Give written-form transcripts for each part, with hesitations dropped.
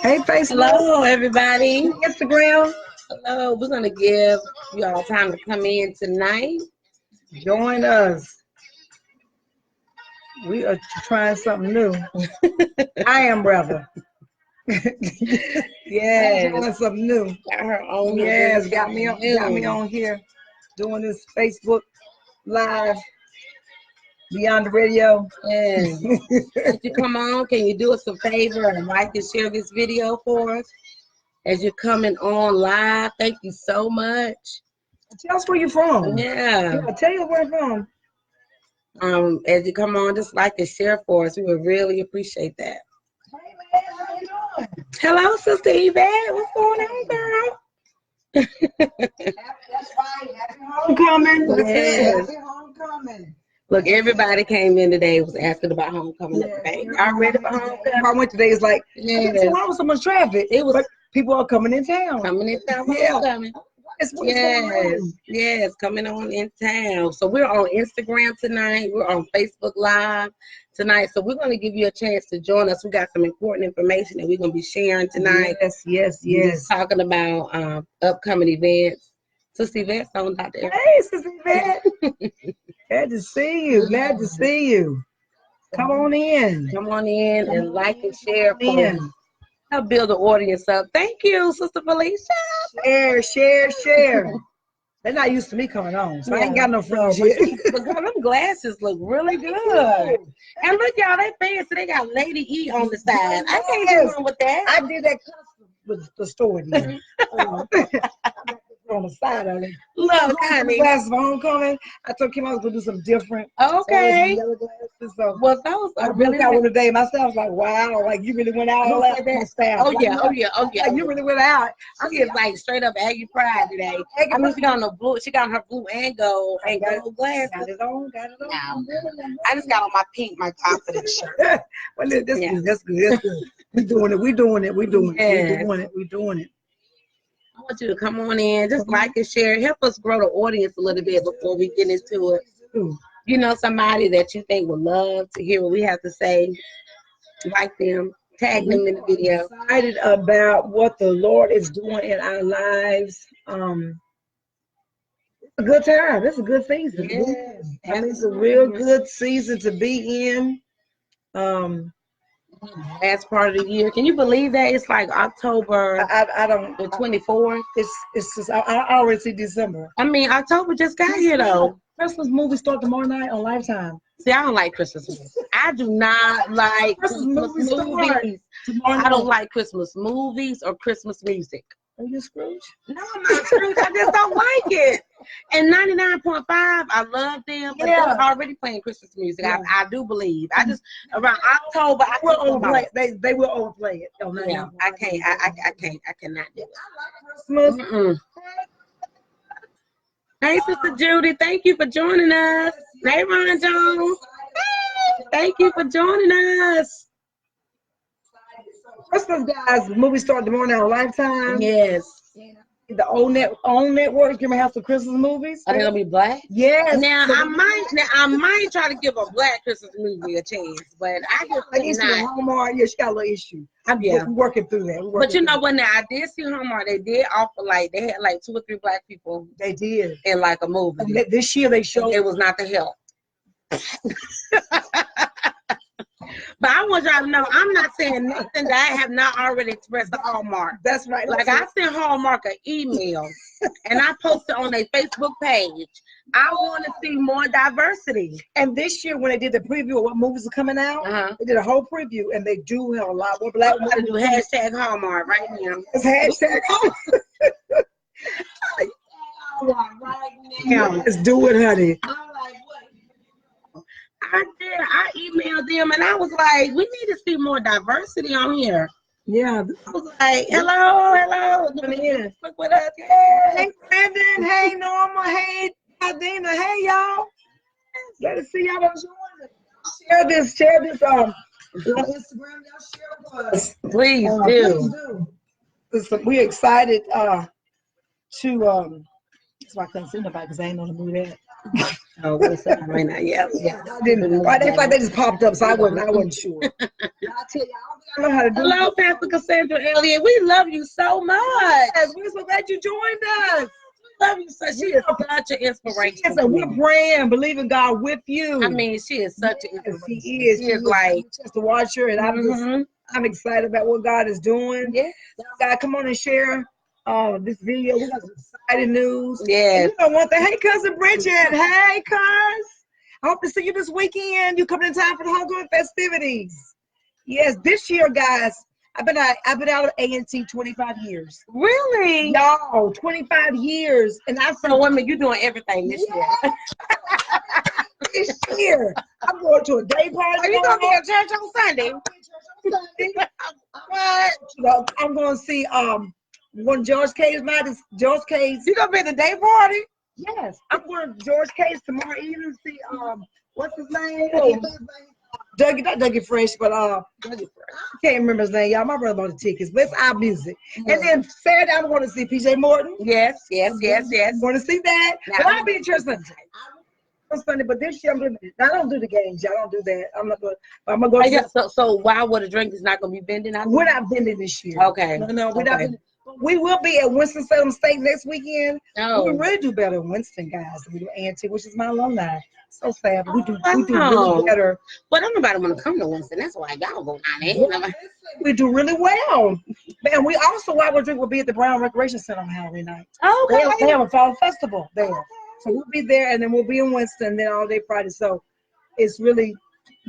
Hey, Facebook. Hello, everybody. Instagram. Hello. We're going to give you all time to come in tonight. Join us. We are trying something new. I am, brother. Yes. Trying something new. Got her own. Yes, got me on here doing this Facebook Live Beyond the Radio. Yes. As you come on, can you do us a favor and like and share this video for us? As you're coming on live, thank you so much. Tell us where you're from. Yeah. Tell you where you're from. As you come on, just like and share for us. We would really appreciate that. Hey man, how you doing? Hello, Sister Yvette. What's going on, girl? That's right. Happy homecoming. Yes. Happy homecoming. Look, everybody came in today was asking about homecoming. Y'all ready for homecoming? I went today. It's like, yes. Why was so much traffic? It was like people are coming in town. Coming in town. Homecoming. Yes, coming on in town. So we're on Instagram tonight. We're on Facebook Live tonight. So we're going to give you a chance to join us. We got some important information that we're going to be sharing tonight. Yes. Just talking about upcoming events. Sister Yvette's on out there. Hey, Sister Yvette. Glad to see you. Glad to see you. Come on in. Come on in and like and share. Help build the audience up. Thank you, Sister Felicia. Share. They're not used to me coming on, so I ain't got no friends yet. But girl, them glasses look really good. And look, y'all, they fancy. They got Lady E on the side. I can't do nothing with that. I did that custom with the store. On the side of it. Look, honey. Glasses for homecoming. I told Kim I was gonna do something different. Okay. So well, those are I really out one today. Myself was like, wow, like you really went out all that staff. Oh yeah. Like, you really went out. She is like straight up Aggie Pride today. I mean, she got on the blue. She got on her blue and gold glasses. Got it on. I just got on my pink, my confidence shirt. Well, that's good. We doing it. I want you to come on in, just like and share. Help us grow the audience a little bit before we get into it. You know somebody that you think would love to hear what we have to say, like them, tag them in the video. Excited about what the Lord is doing in our lives. It's a good time. It's a good season. Yes, I mean, it's a real good season to be in. Last part of the year. Can you believe that it's like October? I don't. The 24th. It's just I already see December. I mean, October just got here though. Christmas movies start tomorrow night on Lifetime. See, I don't like Christmas movies. I do not like Christmas movies. I don't like Christmas movies or Christmas music. Are you Scrooge? No, I'm not Scrooge. I just don't like it. And 99.5, I love them, but they're already playing Christmas music. Yeah. I do believe. I just around October, I will overplay. They will overplay it. Oh, no, yeah, I can't. I cannot do it. I like Christmas. Hey, Sister Judy, thank you for joining us. Hey, Ron Jones. Hey, thank you for joining us. Christmas, guys, the movie started tomorrow night on Lifetime. Yes. The old networks gonna have some Christmas movies. Are they gonna be black? Yes. Now I might try to give a black Christmas movie a chance, but I just think not. Hallmark, she got a little issue. We're working through that. But you know what? Now I did see Hallmark. They did offer they had 2 or 3 black people. They did in a movie. And this year they showed it was not the help. But I want y'all to know, I'm not saying nothing that I have not already expressed to Hallmark. That's right. I sent Hallmark an email, and I posted on their Facebook page. I want to see more diversity. And this year, when they did the preview of what movies are coming out, they did a whole preview, and they do have a lot more black women. I'm going to do hashtag Hallmark right now. It's hashtag Hallmark. Right now. Let's do it, honey. I'm like, what? I did. I emailed them and I was like, we need to see more diversity on here. Yeah. I was like, hello. Look with us. Yeah. Hey, Brandon. Hey, Norma. Hey, Adina. Hey, y'all. Glad to see y'all join us. Share this on Instagram. Y'all share with us. Please do. Listen, we're excited to that's why I couldn't see nobody because I ain't know to do that. Oh, what's up right now? Yeah. I didn't. Right, that's like they just popped up, so I wasn't sure. I tell you, I don't know how to do. Hello, Pastor Cassandra Elliott. We love you so much. Yes, we're so glad you joined us. Love you so. She is such an inspiration. Yes, and we're praying, believing God with you. I mean, she is such an inspiration. She is. She is like just to watch her, and I'm excited about what God is doing. Yeah. God, come on and share this video. We got some exciting news. Yeah. You know one thing. Hey, cousin Bridget. Hey, cuz. I hope to see you this weekend. You coming in time for the homecoming festivities? Yes, this year, guys. I've been out of A&T 25 years. Really? Y'all, 25 years. And I said, women, you're doing everything this year. This year. I'm going to a day party. Are you going to be at church on Sunday? What? I'm going to see one George K's night. Is George K's. You going to be at the day party? Yes. I'm going to George K's tomorrow evening to see what's his name? Dougie, not Dougie Fresh, but Dougie Fresh. I can't remember his name, y'all. My brother bought the tickets, but it's our music. Yeah. And then Saturday, I'm going to see PJ Morton. Yes. I'm going to see that. Now, but I'll be in church Sunday. But this year, I don't do the games. Y'all don't do that. I'm not going. I'm going to go. So why would a drink is not going to be vending? We're not vending this year. Okay. No, we're not vending. We will be at Winston-Salem State next weekend. Oh. We really do better in Winston, guys. We do A&T, which is my alumni. So sad, but we do really better. But nobody want to come to Winston. That's why y'all go down there. We do really well. And we also, while we're drinking, we'll be at the Brown Recreation Center on Halloween night. Okay. They have a fall festival there. So we'll be there, and then we'll be in Winston then all day Friday. So it's really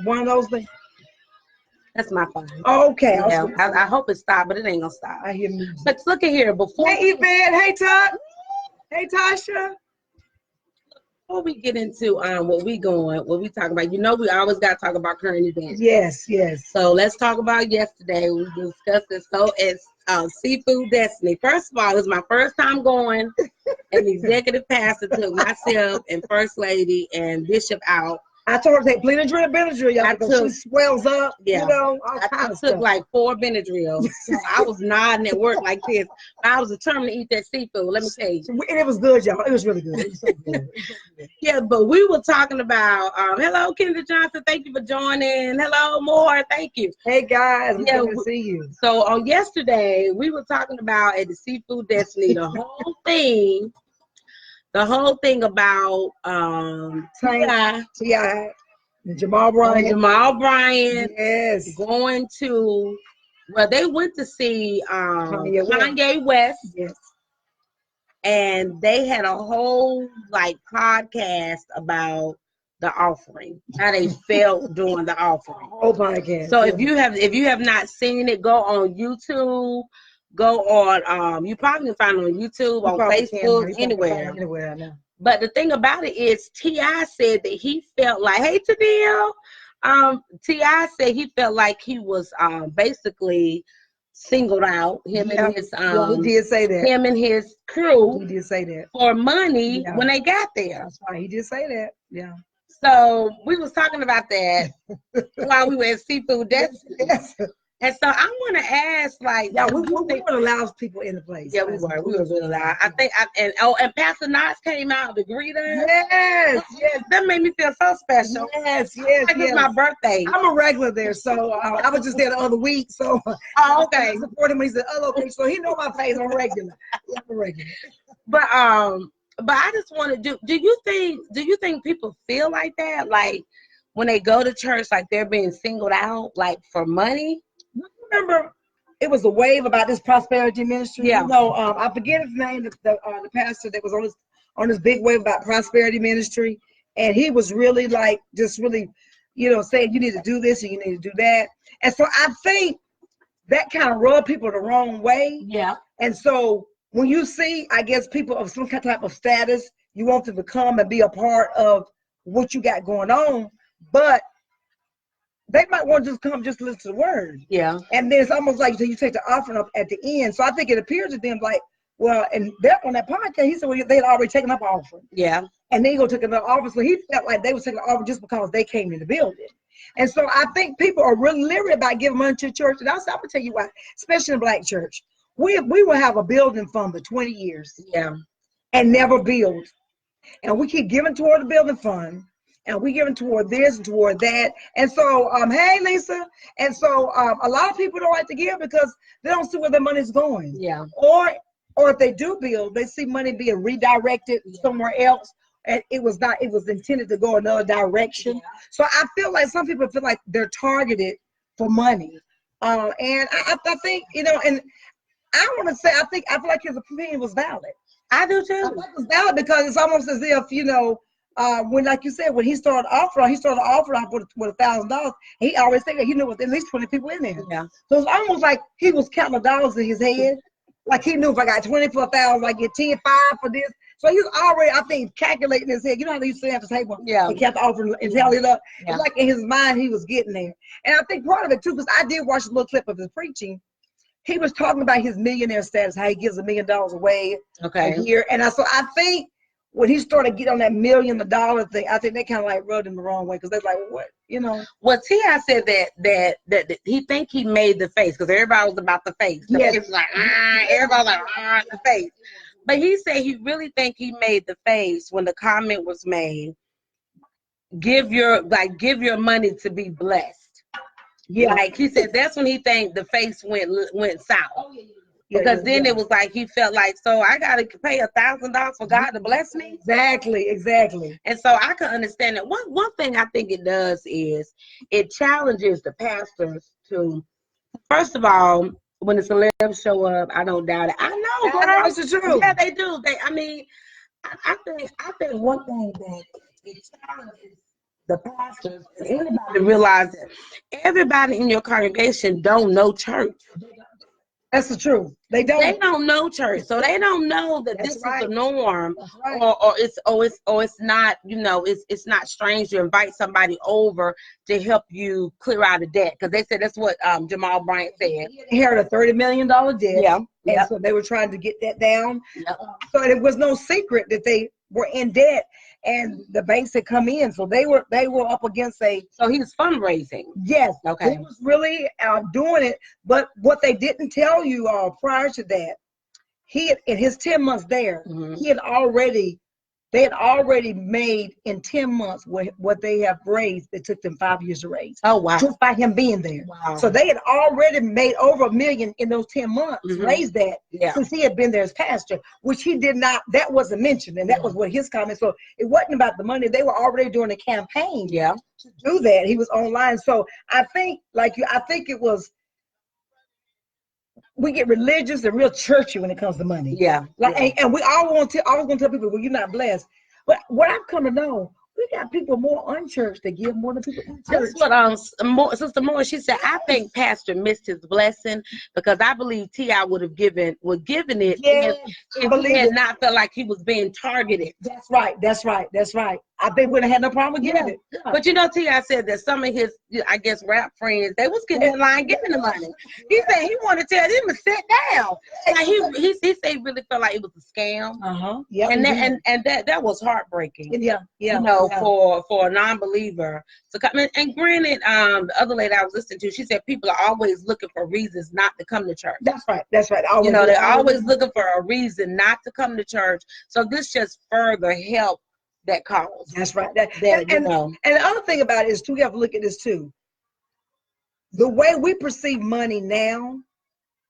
one of those things. That's my fun. Okay. Yeah, I hope it stopped, but it ain't gonna stop. I hear music. But look at here. Hey, Yvette. Hey, Tuck. Hey, Tasha. Before we get into what we talking about, we always got to talk about current events. Yes. So let's talk about yesterday. We discussed it. So it's Seafood Destiny. First of all, it was my first time going, and the executive pastor took myself and First Lady and Bishop out. I told her to take Benadryl, y'all, because she swells up, I took like 4 Benadryls. So I was nodding at work like this. I was determined to eat that seafood, let me tell you. And it was good, y'all. It was really good. It was so good. Yeah, but we were talking about, hello, Kendra Johnson. Thank you for joining. Hello, Moore. Thank you. Hey, guys. Good to see you. So on yesterday, we were talking about at the Seafood Destiny, the whole thing about T.I. Jamal Bryant. Yes. Going to, they went to see Kanye West. Yes. And they had a whole podcast about the offering, how they felt during the offering. Whole podcast. So if you have not seen it, go on YouTube. Go on, you probably can find it on YouTube, on Facebook, anywhere. Anywhere, I know. But the thing about it is, T.I. said that he felt like, hey, Tadil, T.I. said he felt like he was basically singled out. Him and his he did say that. Him and his crew. He did say that for money when they got there. That's right. He did say that. Yeah. So we was talking about that while we were at Seafood Destiny. Yes. And so I want to ask, we want to allow people in the place. Yeah, we were really loud. I think, and Pastor Knox came out to greet us. Yes. That made me feel so special. Yes. It's my birthday. I'm a regular there, so I was just there the other week. So, okay. I supported him. He said, "Oh, okay." So he know my face. I'm regular. I'm a regular. But I just want to do you think people feel like that, like when they go to church, like they're being singled out, like for money? Remember, it was a wave about this prosperity ministry. Yeah. I forget his name, the pastor that was on this big wave about prosperity ministry, and he was really saying you need to do this and you need to do that. And so I think that kind of rubbed people the wrong way. Yeah. And so when you see, I guess, people of some type of status, you want them to come and be a part of what you got going on, but they might want to just come just listen to the word. Yeah. And then it's almost like you take the offering up at the end. So I think it appears to them like, well, and they're on that podcast, he said, well, they'd already taken up offering. Yeah. And then he go take another offering. So he felt like they were taking the offering just because they came in the building. And so I think people are really leery about giving money to church. And I'm going to tell you why, especially in the Black church. We will have a building fund for 20 years. Yeah. And never build. and we keep giving toward the building fund, and we giving toward this and toward that. And so, hey, Lisa. And so, a lot of people don't like to give because they don't see where their money's going. Yeah. Or if they do build, they see money being redirected somewhere else, and it was intended to go another direction. Yeah. So I feel like some people feel like they're targeted for money, and I think, you know, and I want to say I feel like his opinion was valid. I do too. I think it was valid because it's almost as if, you know, when, like you said, when he started offering off with $1,000. He already said that he knew with at least 20 people in there. Yeah. So it's almost like he was counting the dollars in his head. Like he knew if I got 20 for $1,000, I get 10, 5 for this. So he was already, I think, calculating his head. You know how they used to sit at the table and kept offering and tally it up. Yeah. It's like in his mind he was getting there. And I think part of it too, because I did watch a little clip of his preaching. He was talking about his millionaire status, how he gives $1 million away a year. And so I think when he started getting on that $1 million thing, I think they kind of like rubbed him the wrong way because they're like, what, you know? Well, T.I. said that he think he made the face because everybody was about the face. The face was like, everybody was like, the face. But he said he really think he made the face when the comment was made, give your money to be blessed. Yeah, like he said, that's when he think the face went south. Because then it was like he felt like, so I gotta pay $1,000 for God to bless me. Exactly. And so I can understand that. One thing I think it does is it challenges the pastors to, first of all, when the celebs show up, I don't doubt it. I know, girl. That's the truth. Yeah, they do. I think one thing that it challenges the pastors and anybody to realize that everybody in your congregation don't know church. That's the truth. They don't know church, so they don't know that this is the norm, or it's not. You know, it's not strange to invite somebody over to help you clear out a debt, because they said that's what Jamal Bryant said. He had a $30 million debt. Yeah. And so they were trying to get that down. Yep. So it was no secret that they were in debt, and the banks had come in, so they were up against So he was fundraising. Yes. Okay. He was really doing it, but what they didn't tell you prior to that, in his 10 months there, they had already made in 10 months what they have raised. It took them 5 years to raise. Oh, wow. Just by him being there. Wow. So they had already made over $1 million in those 10 months, raised that, since he had been there as pastor, which he did not, that wasn't mentioned. And that was what his comment. So it wasn't about the money. They were already doing a campaign to do that. He was online. So I think, it was, we get religious and real churchy when it comes to money. Yeah. And we all want to, always gonna tell people, well, you're not blessed. But what I've come to know, we got people more unchurched that give more than people in church. That's what Sister Moore, she said, I think Pastor missed his blessing, because I believe T.I. would have given it if he had not felt like he was being targeted. That's right. I think we wouldn't have no problem with giving it. Yeah. But you know, T.I. said that some of his, I guess, rap friends, they was getting in line giving the money. He said he wanted to tell them to sit down. Like he said he really felt like it was a scam. Yeah. And that was heartbreaking. Yeah. You know, for a non-believer to come in. And granted, the other lady I was listening to, she said people are always looking for reasons not to come to church. That's right. Always, you know, they're always looking for a reason not to come to church. So this just further helped that cause. That's right. And the other thing about it is too, we have to look at this too. The way we perceive money now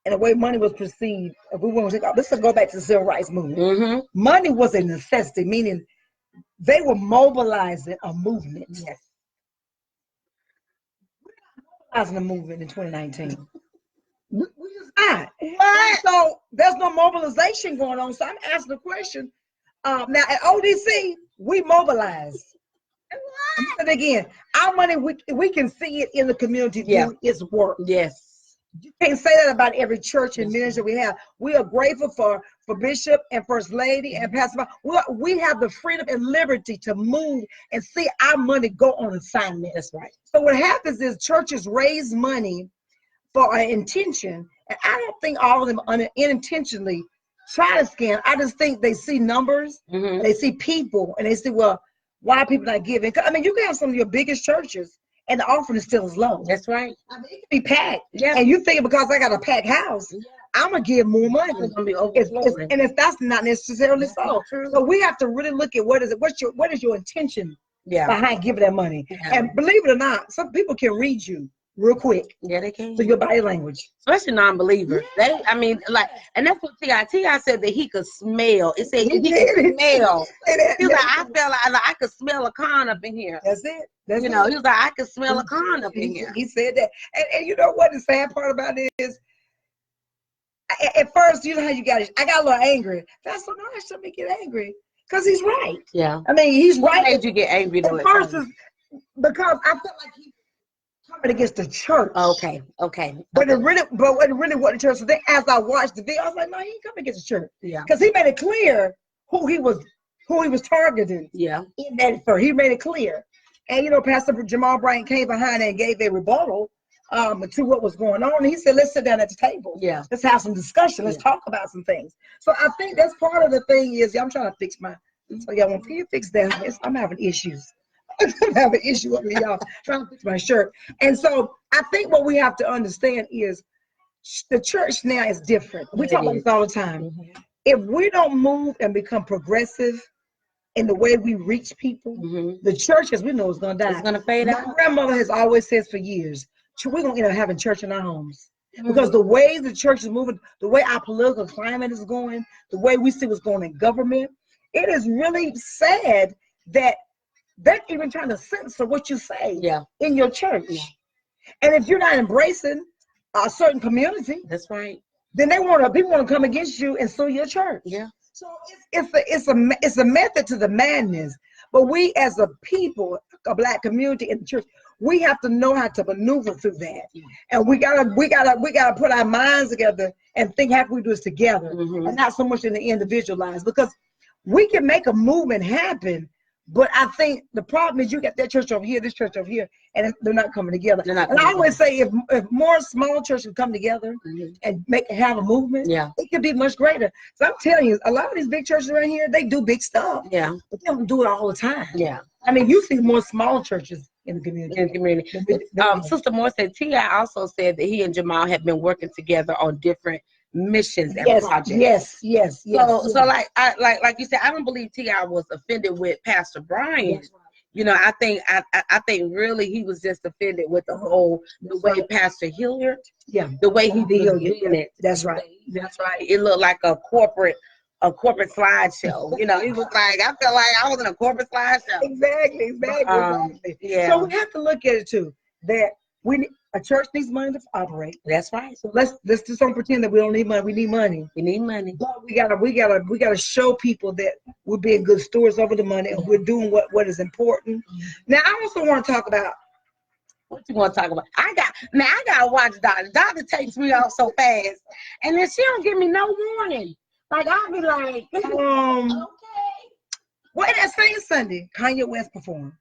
and the way money was perceived, if we want to take, let's go back to the civil rights movement. Money was a necessity, meaning they were mobilizing a movement. Yes. We're not mobilizing a movement in 2019. We just not. What? So there's no mobilization going on. So I'm asking the question. Now at ODC, we mobilize. And again, our money, we can see it in the community doing its work. Yes. You can't say that about every church and ministry we have. We are grateful for Bishop and First Lady and Pastor. We have the freedom and liberty to move and see our money go on assignment. That's right. So what happens is churches raise money for an intention, and I don't think all of them unintentionally try to scam. I just think they see numbers, they see people, and they see, well, why are people not giving? I mean, you can have some of your biggest churches, and the offering is still as low. That's right. I mean, it can be packed. Yeah. And you think because I got a packed house, I'm gonna give more money. It's gonna be overflowing. And if that's not necessarily so. So we have to really look at what is your intention behind giving that money. Yeah. And believe it or not, some people can read you real quick. Yeah, they can. So your body language. Especially non-believers. Yeah. And that's what T.I. said, that he could smell. It said he could smell. He was like, I felt like I could smell a con up in here. That's it. He was like, I could smell a con up in here. He said that. And you know what the sad part about it is? At first, you know how you got it. I got a little angry. That's so nice to me get angry. Because he's right. Yeah. I mean, he's right. What made you get angry though? At first, because I felt like he coming against the church. Okay. But it really wasn't the church. So then as I watched the video, I was like, no, he ain't coming against the church. Yeah. Because he made it clear who he was targeting. Yeah. In that first. He made it clear. And Pastor Jamal Bryant came behind and gave a rebuttal to what was going on. And he said, let's sit down at the table. Yeah. Let's have some discussion. Let's talk about some things. So I think that's part of the thing is I'm trying to fix so y'all want to fix that. I'm having issues. I'm having an issue with me, y'all, trying to fix my shirt. And so I think what we have to understand is the church now is different. We talk about this all the time. Mm-hmm. If we don't move and become progressive in the way we reach people, the church, as we know, is going to die. It's going to fade out. My grandmother has always said for years, we're going to end up having church in our homes. Because the way the church is moving, the way our political climate is going, the way we see what's going in government, it is really sad that they're even trying to censor what you say in your church. Yeah. And if you're not embracing a certain community, that's right, then people want to come against you and sue your church. Yeah. So it's a method to the madness. But we as a people, a Black community in the church, we have to know how to maneuver through that. Yeah. And we gotta put our minds together and think how can we do this together, and not so much in the individualized, because we can make a movement happen. But I think the problem is you got that church over here, this church over here, and they're not coming together. And I always say if more small churches come together and have a movement, it could be much greater. So I'm telling you, a lot of these big churches around here, they do big stuff. Yeah. But they don't do it all the time. Yeah. I mean, you see more small churches in the community. Sister Moore said T.I. also said that he and Jamal have been working together on different missions and projects. Yes. So like you said, I don't believe T.I. was offended with Pastor Bryant. I think really he was just offended with the way Pastor Hilliard, the way he did it. That's right. It looked like a corporate slideshow. He was like, I felt like I was in a corporate slideshow. Exactly. Yeah. So we have to look at it too, that a church needs money to operate. That's right. So let's just don't pretend that we don't need money. We need money. But we gotta show people that we're being good stewards over the money and we're doing what is important. Now I also want to talk about. What you want to talk about? I gotta watch Doctor. Doctor takes me off so fast, and then she don't give me no warning. Like I'll be like, okay. What that same Sunday, Kanye West performed.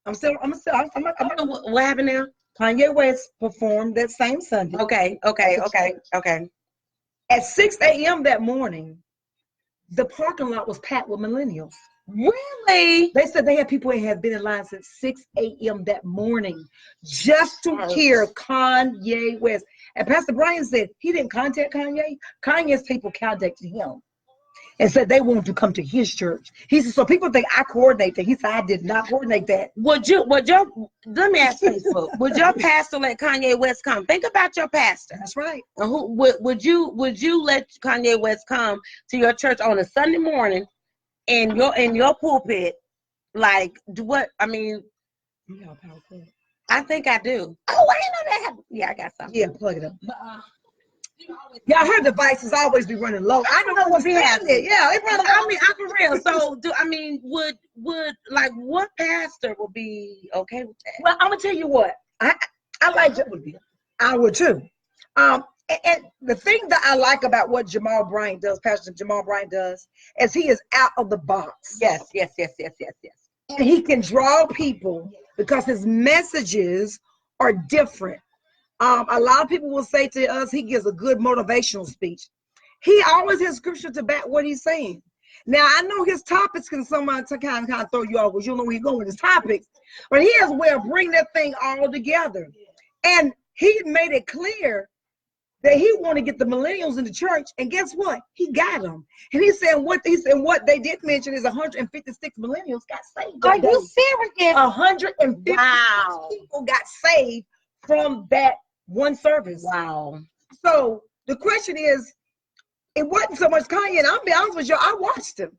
What happened now? Kanye West performed that same Sunday. Okay. At 6 a.m. that morning, the parking lot was packed with millennials. Really? They said they had people who had been in line since 6 a.m. that morning just to hear Kanye West. And Pastor Brian said he didn't contact Kanye. Kanye's people contacted him and said they wanted to come to his church. He said, so people think I coordinate that. He said, I did not coordinate that. Let me ask you, would your pastor let Kanye West come? Think about your pastor. That's right. Would you let Kanye West come to your church on a Sunday morning in your pulpit? Like, what? I mean, I think I do. Oh, I didn't know that happened. Yeah, I got something. Yeah, plug it up. Yeah, her devices always be running low. I don't know what's happening. Yeah, it runs. I'm for real. So, would like what pastor would be okay with that? Well, I'm gonna tell you what. I like it. I would too. And the thing that I like about what Jamal Bryant does, Pastor Jamal Bryant does, is he is out of the box. Yes. And he can draw people because his messages are different. A lot of people will say to us, he gives a good motivational speech. He always has scripture to back what he's saying. Now, I know his topics can sometimes kind of throw you off because you don't know where he's going with his topics, but he has a way of bringing that thing all together. And he made it clear that he wanted to get the millennials in the church, and guess what? He got them. And he said what they did mention is 156 millennials got saved. Are you serious? 156 people got saved from that one service. Wow. So the question is, it wasn't so much Kanye, and I'll be honest with you, I watched him.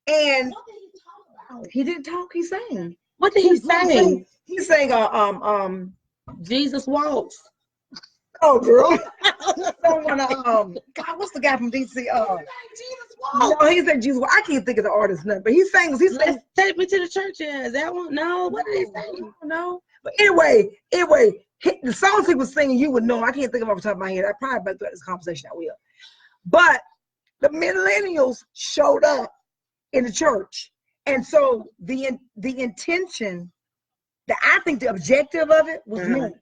And he didn't talk, he sang. What did he sing? He sang Jesus Walks. Oh, girl. God, what's the guy from DC? Jesus Walks. No, he said Jesus. I can't think of the artist's name, but he sang. Take me to the church. Is that one? No. What did he say? No. But anyway, the songs he was singing, you would know. I can't think of it off the top of my head. I probably better throughout this conversation I will. But the millennials showed up in the church, and so the intention, I think the objective of it was meant.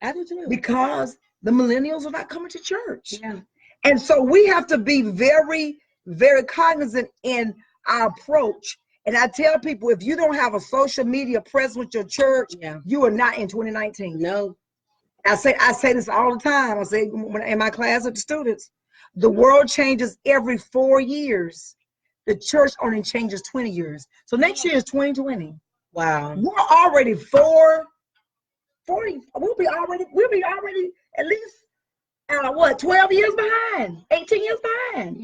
I do too. Because the millennials are not coming to church. Yeah. And so we have to be very, very cognizant in our approach. And I tell people, if you don't have a social media presence with your church, you are not in 2019. No. I say this all the time. I say in my class with the students, the world changes every 4 years. The church only changes 20 years. So next year is 2020. Wow. We're already 40. We'll be already at least 12 years behind, 18 years behind.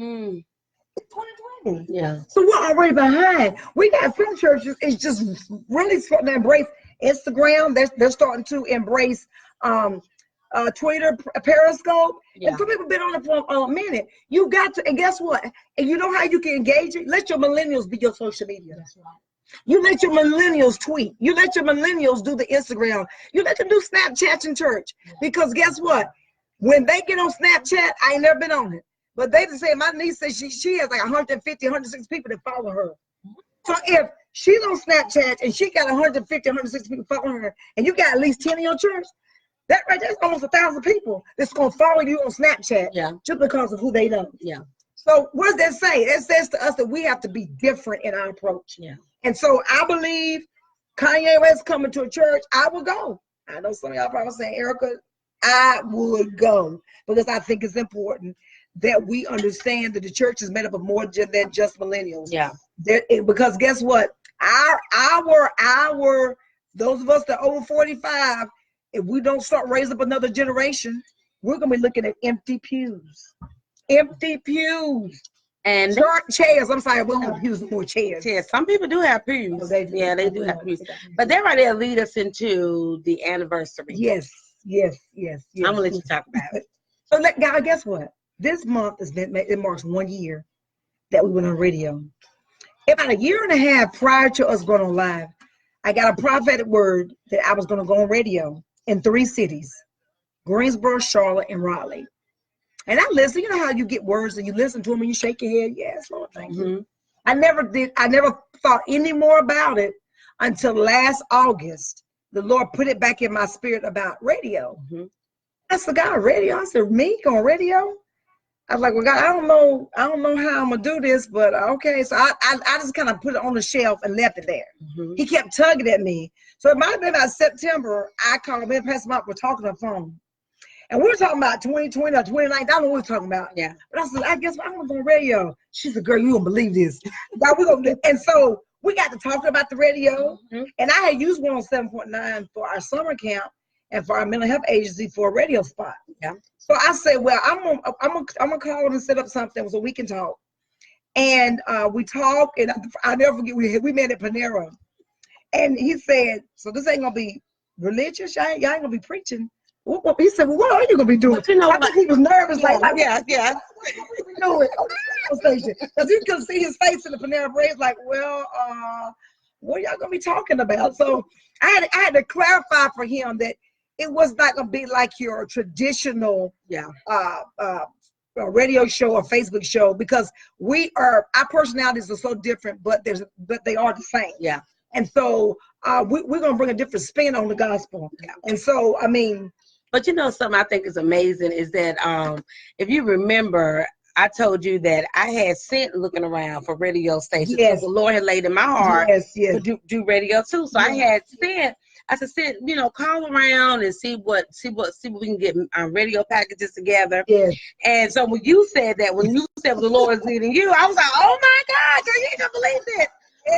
2020. Yeah. So we're already behind. We got some churches, it's just really starting to embrace Instagram. They're starting to embrace Twitter, Periscope. Yeah. And some people have been on it for a minute. You got to, and guess what? And you know how you can engage it? Let your millennials be your social media. That's right. You let your millennials tweet. You let your millennials do the Instagram. You let them do Snapchat in church. Because guess what? When they get on Snapchat, I ain't never been on it. But they just say, my niece says she has like 150, 160 people that follow her. So if she's on Snapchat and she got 150, 160 people following her, and you got at least 10 in your church, that right there's almost 1,000 people that's going to follow you on Snapchat just because of who they know. Yeah. So what does that say? It says to us that we have to be different in our approach. Yeah. And so I believe Kanye West coming to a church, I will go. I know some of y'all probably saying, Erica, I would go because I think it's important that we understand that the church is made up of more than just millennials. Yeah. Because guess what? Our those of us that are over 45, if we don't start raising up another generation, we're gonna be looking at empty pews. Empty pews. And chairs. I'm sorry, we don't have pews, more chairs. Yeah, some people do have pews. They do have pews. But they're right there lead us into the anniversary. Yes. I'm gonna let you talk about it. So guys, guess what? This month it marks 1 year that we went on radio. About a year and a half prior to us going on live, I got a prophetic word that I was gonna go on radio in 3 cities: Greensboro, Charlotte, and Raleigh. And I listen, you know how you get words and you listen to them and you shake your head, yes, Lord, thank you. I never thought any more about it until last August. The Lord put it back in my spirit about radio. I said, God, radio? I said, me on radio? I was like, well, God, I don't know how I'm gonna do this, but okay. So I just kind of put it on the shelf and left it there. He kept tugging at me. So it might have been about September, I called him and Pastor Mark, we're talking on the phone. And we were talking about 2020 or 2019. I don't know what we were talking about. Yeah. But I said, I guess I'm going to go on radio. She said, girl, you don't believe this. And so we got to talking about the radio. And I had used 107.9 for our summer camp and for our mental health agency for a radio spot. Yeah. So I said, well, I'm gonna call and set up something so we can talk. And we talked, and I'll never forget, we met at Panera. And he said, so this ain't going to be religious? Y'all ain't going to be preaching. He said, well, what are you going to be doing? You know, I think he was nervous. What are we doing on the station? Because you could see his face in the Panera Bread. Like, well, what are y'all going to be talking about? So I had to clarify for him that it was not going to be like your traditional radio show or Facebook show, because our personalities are so different, but they are the same. Yeah. And so we're going to bring a different spin on the gospel. Yeah. And so, I mean. But you know, something I think is amazing is that if you remember, I told you that I had sent looking around for radio stations. Yes. The Lord had laid in my heart to do radio too. So I had sent I said, call around and see what we can get radio packages together. Yes. And so when you said the Lord is leading you, I was like, oh my God, girl, you ain't gonna believe this.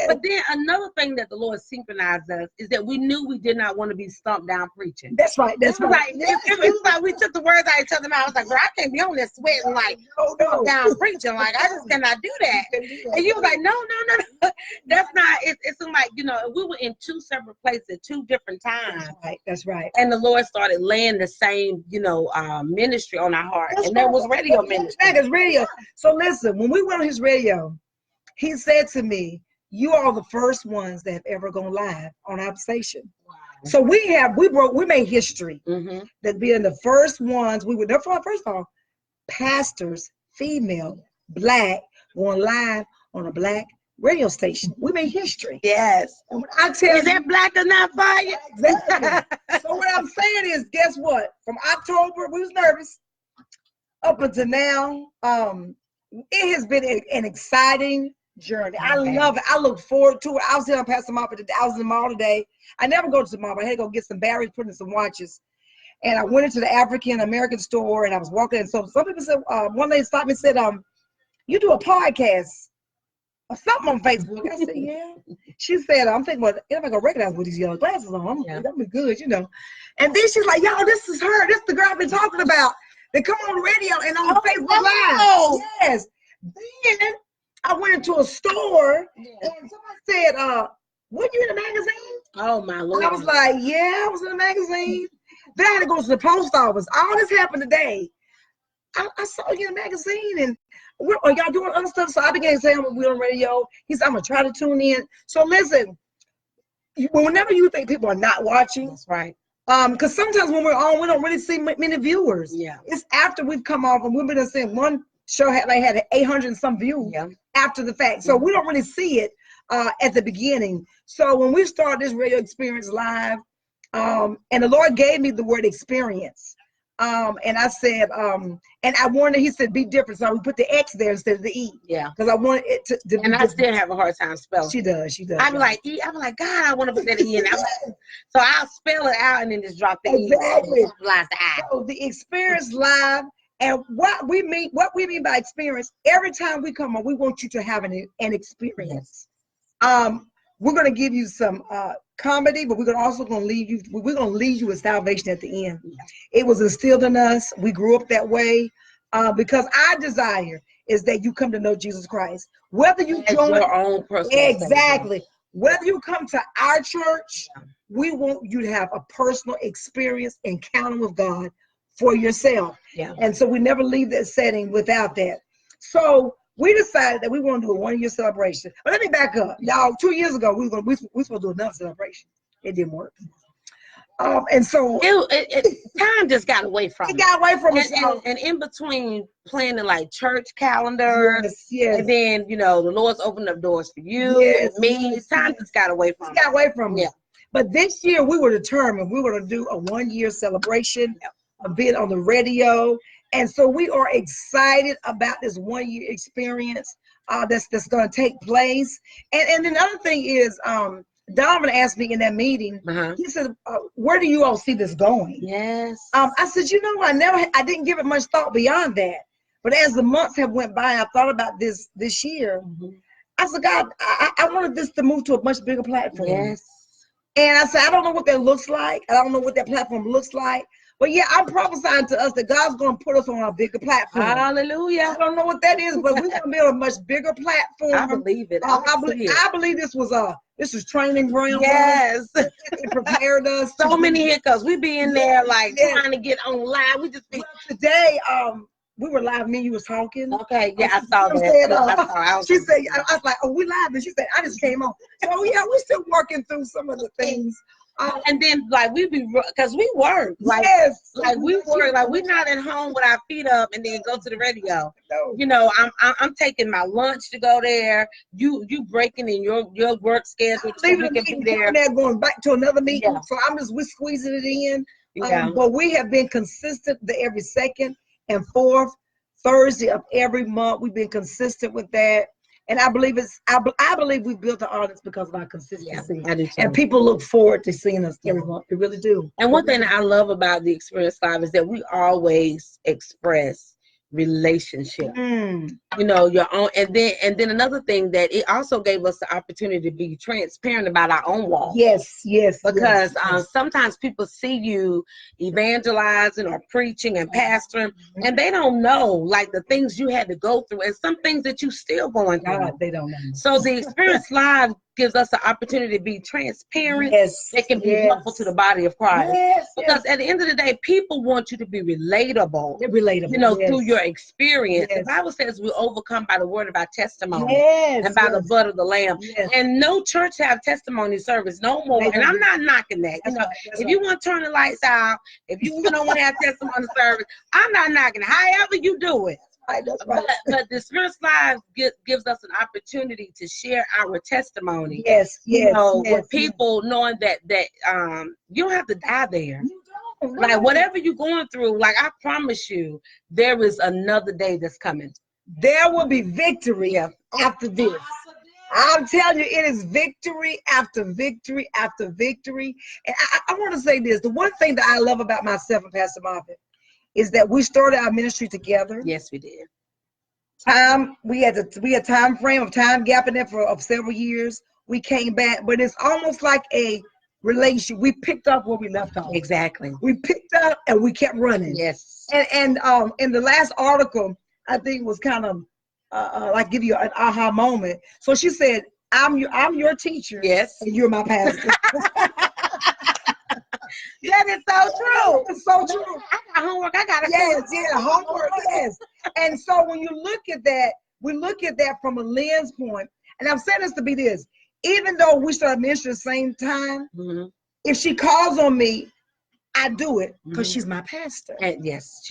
But then another thing that the Lord synchronized us is that we knew we did not want to be stumped down preaching. That's right. That's right. Like, it was like we took the words out of each other's mouth. I was like, girl, I can't be on this sweating like stumped down preaching. Like, I just cannot do that. And you was like, no. That's not. It's like, we were in two separate places at two different times. That's right. And the Lord started laying the same, ministry on our heart. And that was radio ministry. It's radio. So listen, when we went on his radio, he said to me, you are the first ones that have ever gone live on our station. Wow. So we made history. That being the first ones, first of all, pastors, female, Black, going live on a Black radio station. We made history. Yes. And when I tell is that Black enough for you? Exactly. So what I'm saying is, guess what? From October, we was nervous, up until now, it has been an exciting journey. I love it. I look forward to it. I was here on Pastor Mopper today. I was in the mall today. I never go to the mall, but I had to go get some batteries, put in some watches. And I went into the African American store and I was walking. And so some people said, one lady stopped me and said, you do a podcast or something on Facebook. I said, yeah. She said, I'm thinking, well, if I gonna recognize with these yellow glasses on, that'd be good, And then she's like, y'all, this is her. This is the girl I've been talking about. They come on the radio and on Facebook Live. Yes. Then I went into a store and somebody said, were you in a magazine? Oh my Lord. I was like, yeah, I was in a magazine. Then I had to go to the post office. All this happened today. I saw you in a magazine and are y'all doing other stuff? So I began saying we're on radio. He said, I'm gonna try to tune in. So listen, whenever you think people are not watching, that's right. Because sometimes when we're on, we don't really see many viewers. Yeah. It's after we've come off and we've been saying one show had 800 and some views after the fact. So we don't really see it at the beginning. So when we started this radio experience live, and the Lord gave me the word experience. And I said, and I wanted, he said, be different. So we put the X there instead of the E. Yeah. Because I wanted it to be and I different. still have a hard time spelling. She does. I'm like, E. I'm like, God, I want to put that E in. So I'll spell it out and then just drop the E. Exactly. I. So the experience live. And what we mean by experience, every time we come on, we want you to have an experience. We're going to give you some comedy, but we're also going to lead you with salvation at the end. It was instilled in us. We grew up that way because our desire is that you come to know Jesus Christ. Whether you join your own personal exactly, whether you come to our church, we want you to have a personal experience, encounter with God for yourself. Yeah. And so we never leave that setting without that. So we decided that we want to do a 1 year celebration. But let me back up. Y'all, 2 years ago, we were supposed to do another celebration. It didn't work. And so time just got away from it. It got away from us. And in between planning like church calendars, and then, the Lord's opened up doors for you and me. Time just got away from us. It got away from us. But this year we were determined we were going to do a 1 year celebration. A bit on the radio, and so we are excited about this 1 year experience that's going to take place. And then the other thing is, Donovan asked me in that meeting. He said, "Where do you all see this going?" Yes. I said, I didn't give it much thought beyond that. But as the months have went by, I thought about this year. I said, God, I wanted this to move to a much bigger platform. Yes. And I said, I don't know what that looks like. I don't know what that platform looks like. But yeah, I'm prophesying to us that God's going to put us on a bigger platform. Hallelujah. I don't know what that is, but we're going to be on a much bigger platform. I believe it. I believe this was training ground. Yes. It prepared us. So many hiccups. We be in there trying to get online. We just be. Today, we were live. Me and you was talking. Okay, yeah, I saw that. She said, I was like, oh, we live. And she said, I just came on. So yeah, we're still working through some of the things. And then we be, because we work, we work, we're not at home with our feet up and then go to the radio. No. I'm taking my lunch to go there. You breaking in your work schedule so we can be there. Going back to another meeting, so we're squeezing it in. But we have been consistent every second and fourth Thursday of every month. We've been consistent with that. And I believe I believe we built the audience because of our consistency. Yeah, I do too. And people look forward to seeing us every month. They really do. And one thing that I love about the Xperience Live is that we always express relationship. You know, your own, and then another thing that it also gave us the opportunity to be transparent about our own walk. Yes. Because sometimes people see you evangelizing or preaching and pastoring, and they don't know like the things you had to go through and some things that you still going through. God, they don't know. So the Xperience Live gives us the opportunity to be transparent. It can be helpful to the body of Christ. Because at the end of the day, people want you to be relatable. They're relatable. You know, through your experience. The Bible says we overcome by the word of our testimony and by the blood of the Lamb. And no church have testimony service no more. And I'm not knocking that. You know, if you want to turn the lights out, if you don't want to have testimony service, I'm not knocking it. However you do it. But the Xperience Live gives us an opportunity to share our testimony. With people knowing that you don't have to die there. Like whatever you're going through, like I promise you, there is another day that's coming. There will be victory after this. I'm telling you, it is victory after victory after victory. And I want to say this: the one thing that I love about myself and Pastor Marvin is that we started our ministry together. Yes, we did. We had time frame of time gap in there of several years. We came back, but it's almost like a relationship. We picked up where we left off. Exactly. We picked up and we kept running. Yes. And in the last article, I think it was kind of like give you an aha moment. So she said, "I'm your teacher. Yes. And you're my pastor." That is so true. It's so true. I got homework. I got homework. Yes. And so when you look at that, we look at that from a lens point. And I'm saying this to be this: even though we started ministry at the same time, if she calls on me, I do it because she's my pastor. And yes,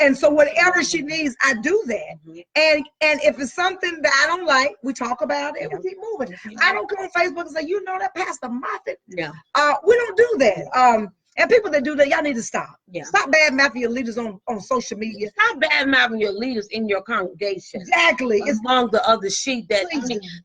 and so whatever she needs, I do that. And if it's something that I don't like, we talk about it. We keep moving. I don't go on Facebook and say, you know that Pastor Moffitt. We don't do that. And people that do that, y'all need to stop. Stop bad-mouthing your leaders on social media. Stop bad-mouthing your leaders in your congregation. Exactly. It's among the other sheep that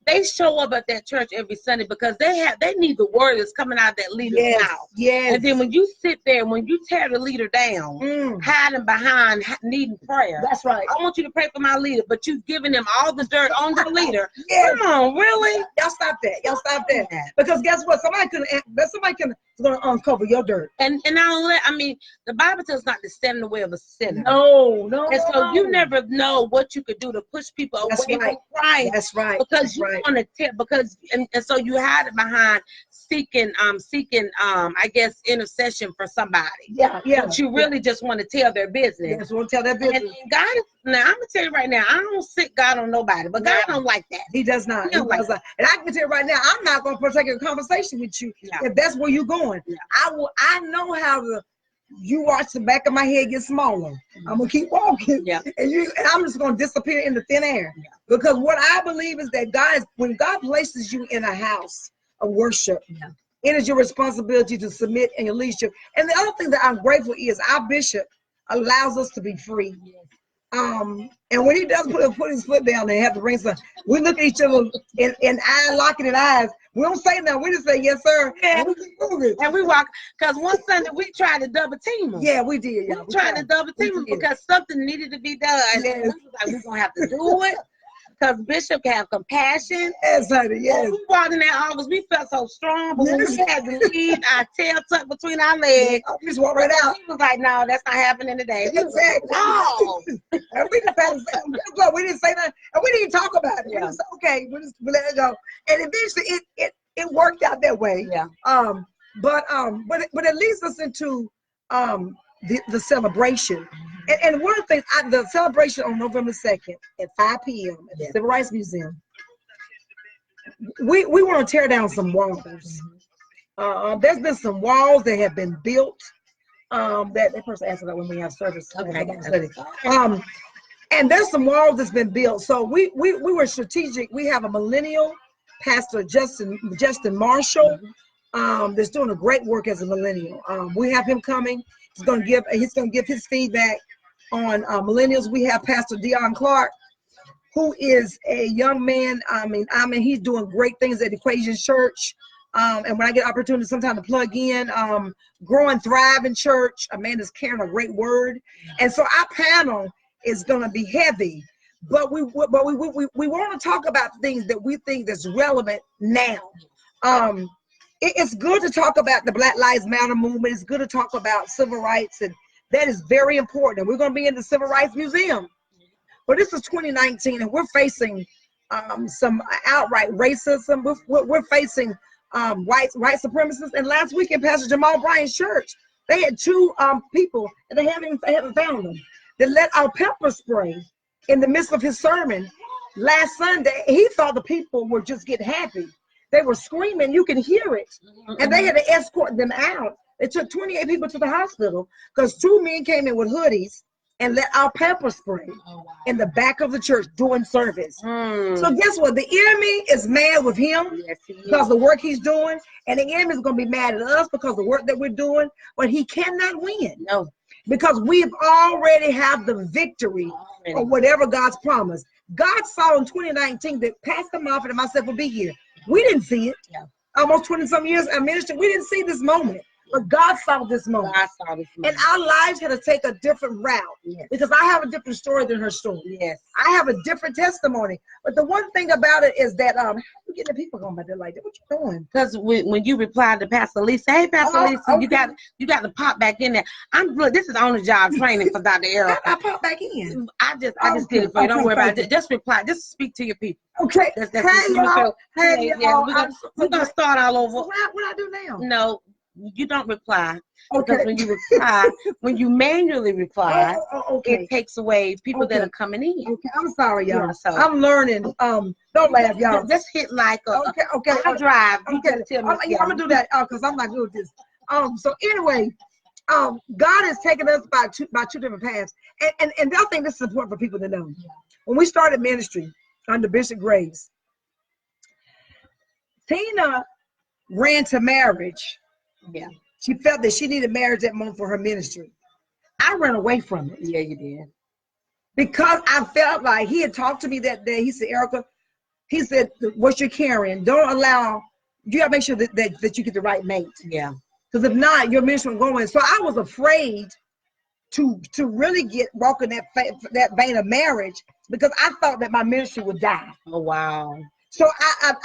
they show up at that church every Sunday because they need the word that's coming out of that leader's mouth. And then when you sit there, when you tear the leader down, hiding behind needing prayer. That's right. I want you to pray for my leader, but you've given them all the dirt on the leader. Come on, really? Y'all stop that. Y'all stop that. Because guess what? Somebody can uncover your dirt. And the Bible tells us not to stand in the way of a sinner. No. And so you never know what you could do to push people away from Christ. That's right. Because you want to tell, and so you hide it behind seeking, I guess, intercession for somebody. But you really just want to tell their business. Just want to tell their business. And God now I'm gonna tell you right now, I don't sit God on nobody, but God don't like that. He does not. And I can tell you right now, I'm not gonna partake in a conversation with you if that's where you're going. I know how to. You watch the back of my head get smaller. I'm gonna keep walking, and I'm just gonna disappear in the thin air. Because what I believe is that when God places you in a house of worship, it is your responsibility to submit and your leadership. And the other thing that I'm grateful is our bishop allows us to be free. And when he does put his foot down and have to bring some, we look at each other in eye locking in eyes. We don't say nothing. We just say yes, sir. And we keep moving. And we walk. Because one Sunday we tried to double team him. Yeah, we did. We tried to double team him because something needed to be done. And we was like, we're gonna have to do it. Because Bishop can have compassion. Yes, honey, yes. We walked in that office, we felt so strong, but when we had to leave, our tail tucked between our legs. We just walked right out. He was like, no, that's not happening today. Exactly. No. And we didn't say nothing. And we didn't talk about it. We just said, okay, we let it go. And eventually it worked out that way. But it leads us into the celebration. And one of the things, the celebration on November 2nd at 5 p.m. at the Civil Rights Museum, we want to tear down some walls. There's been some walls that have been built. That person asked about when we have service. And there's some walls that's been built. So we were strategic. We have a millennial, Pastor Justin Marshall, that's doing a great work as a millennial. We have him coming. He's going to give his feedback on millennials. We have Pastor Dion Clark, who is a young man. I mean, he's doing great things at Equation Church. And when I get opportunity sometime to plug in, Grow and Thrive in Church, a man is carrying a great word. And so our panel is going to be heavy, but we want to talk about things that we think that's relevant now. It's good to talk about the Black Lives Matter movement. It's good to talk about civil rights, and that is very important. We're going to be in the Civil Rights Museum. But this is 2019, and we're facing some outright racism. We're facing white supremacists. And last week in Pastor Jamal Bryant's church, they had two people, and they haven't found them, that let out pepper spray in the midst of his sermon last Sunday. He thought the people were just getting happy. They were screaming, you can hear it. And they had to escort them out. It took 28 people to the hospital because 2 men came in with hoodies and let out pepper spray in the back of the church during service. So guess what? The enemy is mad with him because of the work he's doing, and the enemy is going to be mad at us because of the work that we're doing, but he cannot win. No. Because we've already have the victory of whatever God's promised. God saw in 2019 that Pastor Moffitt and myself will be here. We didn't see it. Almost 20-some years in ministry, we didn't see this moment. But God saw this moment. God saw this moment. And our lives had to take a different route. Yes. Because I have a different story than her story. Yes. I have a different testimony. But the one thing about it is that how you getting the people going by there like that? What you doing? Because when you replied to Pastor Lisa, hey Pastor Lisa, okay. you got to pop back in there. This is on the job training for Dr. Errol. I pop back in. I just did it for you. Don't worry about it. Just reply. Just speak to your people. Okay. That's hey y'all. Hey y'all. We're gonna start all over. So what I do now? No. You don't reply. Okay. Because when you reply, when you manually reply, it takes away people that are coming in. Okay, I'm sorry, y'all. Yeah, so I'm learning. Don't laugh, y'all. Just hit like okay. I'll drive. You gotta tell me. I'm gonna do that because I'm not good at this. So anyway, God has taken us by two different paths, and I think this is important for people to know. When we started ministry under Bishop Graves, Tina ran to marriage. Yeah, she felt that she needed marriage that moment for her ministry. I ran away from it. Yeah, you did. Because I felt like he had talked to me that day. He said, Erica, he said, what you're carrying, don't allow, you gotta make sure that you get the right mate. Yeah. Because if not, your ministry will go in. So I was afraid to really walk in that vein of marriage because I thought that my ministry would die. Oh, wow. So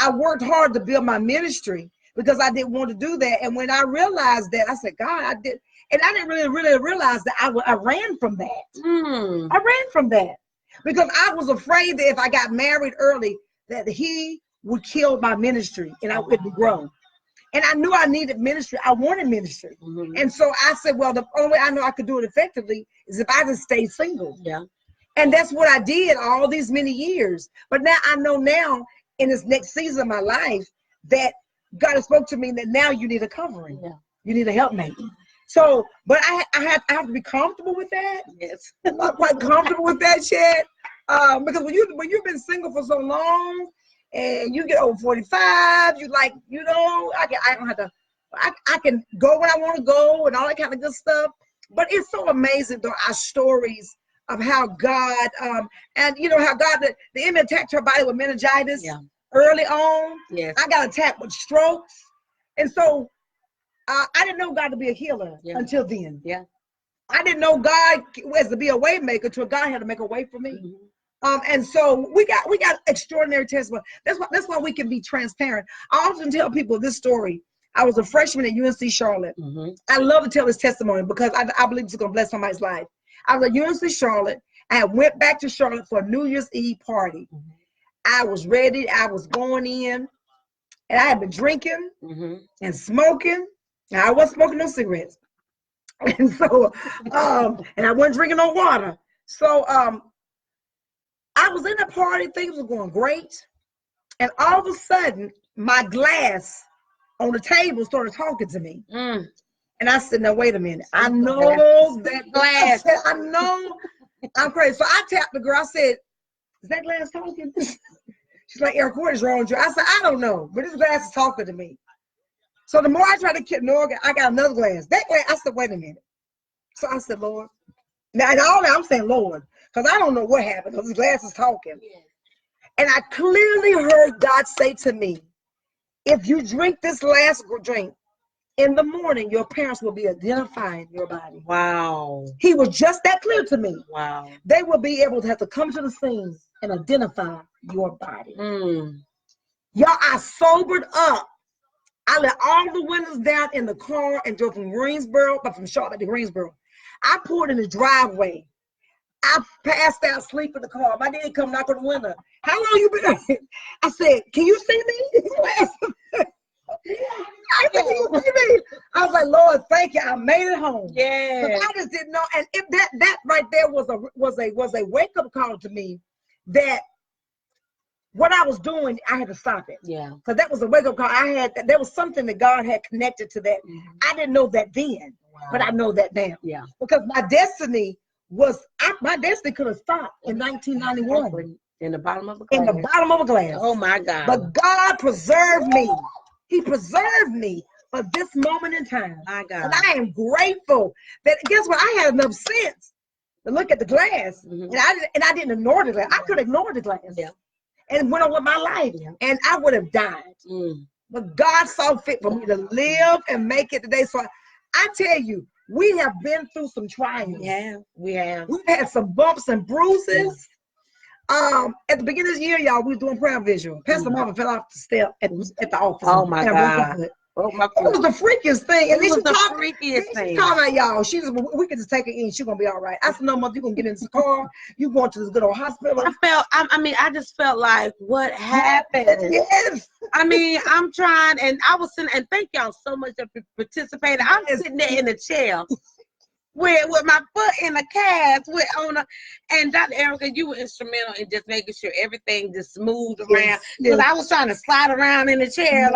I worked hard to build my ministry because I didn't want to do that. And when I realized that, I said, God, I did. And I didn't really realize that I ran from that. I ran from that because I was afraid that if I got married early, that he would kill my ministry and I wouldn't grow. And I knew I needed ministry. I wanted ministry. And so I said, well, the only way I know I could do it effectively is if I just stay single. Yeah. And that's what I did all these many years. But now I know now in this next season of my life that God has spoke to me that now you need a covering. Yeah. You need a helpmate. So, but I have to be comfortable with that. Yes. I'm not quite comfortable with that yet. Because when you've been single for so long and you get over 45, you like, I don't have to, I can go when I want to go and all that kind of good stuff. But it's so amazing though, our stories of how God, and how God, the enemy attacked her body with meningitis. Yeah. Early on. Yes. I got attacked with strokes. And so I didn't know God to be a healer until then. Yeah. I didn't know God was to be a way maker until God had to make a way for me. And so we got extraordinary testimony. That's why we can be transparent. I often tell people this story. I was a freshman at UNC Charlotte. I love to tell this testimony because I believe it's going to bless somebody's life. I was at UNC Charlotte. I went back to Charlotte for a New Year's Eve party. I was ready. I was going in, and I had been drinking and smoking. Now, I wasn't smoking no cigarettes, and so and I wasn't drinking no water. So I was in the party. Things were going great, and all of a sudden, my glass on the table started talking to me, and I said, "Now wait a minute. I know that glass. I know I'm crazy." So I tapped the girl. I said, "Is that glass talking?" She's like, Eric, what is wrong with you? I said, I don't know, but this glass is talking to me. So the more I tried to get I got another glass. That glass, I said, wait a minute. So I said, Lord. Now, and all that I'm saying, Lord, because I don't know what happened, because this glass is talking. And I clearly heard God say to me, if you drink this last drink in the morning, your parents will be identifying your body. Wow. He was just that clear to me. Wow. They will be able to have to come to the scene and identify your body. Y'all, I sobered up. I let all the windows down in the car and drove from Charlotte to Greensboro. I pulled in the driveway. I passed out asleep in the car. My daddy come knock on the window. How long you been there? I said, can you see me? I said, can you see me? I was like, Lord, thank you. I made it home. Yeah. But I just didn't know. And if that right there was a wake-up call to me that what I was doing, I had to stop it. Yeah. Because that was a wake-up call. There was something that God had connected to that. I didn't know that then, but I know that now. Yeah. Because my destiny could have stopped in 1991. In the bottom of a glass. In the bottom of a glass. Oh my God. But God preserved me. He preserved me for this moment in time. My God. And I am grateful that, guess what? I had enough sense to look at the glass. And I didn't ignore the glass. I could ignore the glass. Yeah. And went on with my life. Yeah. And I would have died. But God saw fit for me to live and make it today. So I tell you, we have been through some trials. Yeah, we have. We've had some bumps and bruises. At the beginning of the year, y'all, we were doing prayer visual. Pastor Marvin fell off the step at the office. Oh my God. Oh my God. It was the freakiest thing. And it was the freakiest thing. She's talking about y'all. We can just take her in. She's gonna be all right. I said, no, mother, you're gonna get in this car. You going to this good old hospital. I just felt like, what happened? Yes. I mean, I'm trying, and I was sitting, and thank y'all so much for participating. I'm sitting there in the chair with my foot in the cast, and Dr. Erica, you were instrumental in just making sure everything just moved around. Because I was trying to slide around in the chair,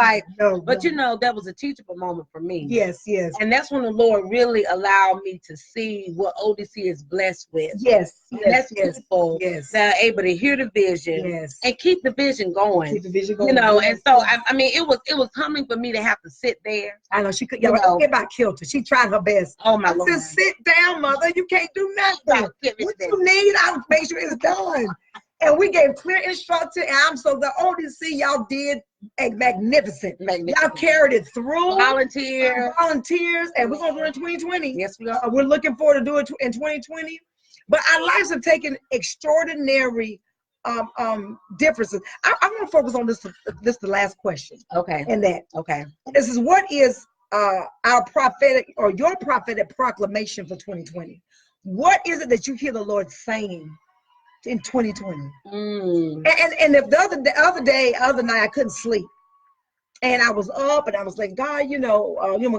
but you know, that was a teachable moment for me. Yes, yes. And that's when the Lord really allowed me to see what ODC is blessed with. Yes, that's people that are able to hear the vision and keep the vision going. Keep the vision going. You know, and so I mean, it was humbling for me to have to sit there. I know she could. Y'all get about killed her. She tried her best. Oh my Lord. Just sit down, mother. You can't do nothing. What you need, I'll make sure it's done. And we gave clear instruction. And I'm so the ODC, y'all did a magnificent. Y'all carried it through. Volunteers, and we're gonna do it in 2020. Yes, we are. We're looking forward to do it in 2020. But our lives have taken extraordinary differences. I want to focus on this the last question. Okay. And that. Okay. This is what is our prophetic or your prophetic proclamation for 2020. What is it that you hear the Lord saying in 2020? And if the other night I couldn't sleep, and I was up and I was like, God, when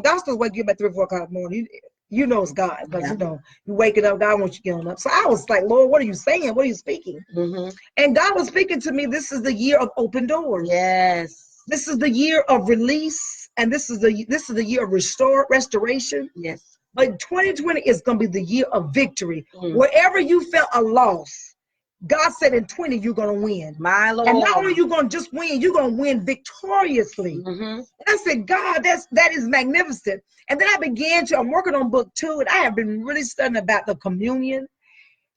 God starts waking you up at 3 or 4 o'clock in the morning, you know it's God, because you're waking up. God wants you getting up. So I was like, Lord, what are you saying? What are you speaking? And God was speaking to me. This is the year of open doors. Yes. This is the year of release, and this is the year of restoration. Yes. But 2020 is going to be the year of victory. Wherever you felt a loss, God said in 20 you're going to win. My Lord. And not only are you going to just win, you're going to win victoriously. And I said, God, that is magnificent. And then I'm working on book 2, and I have been really studying about the communion.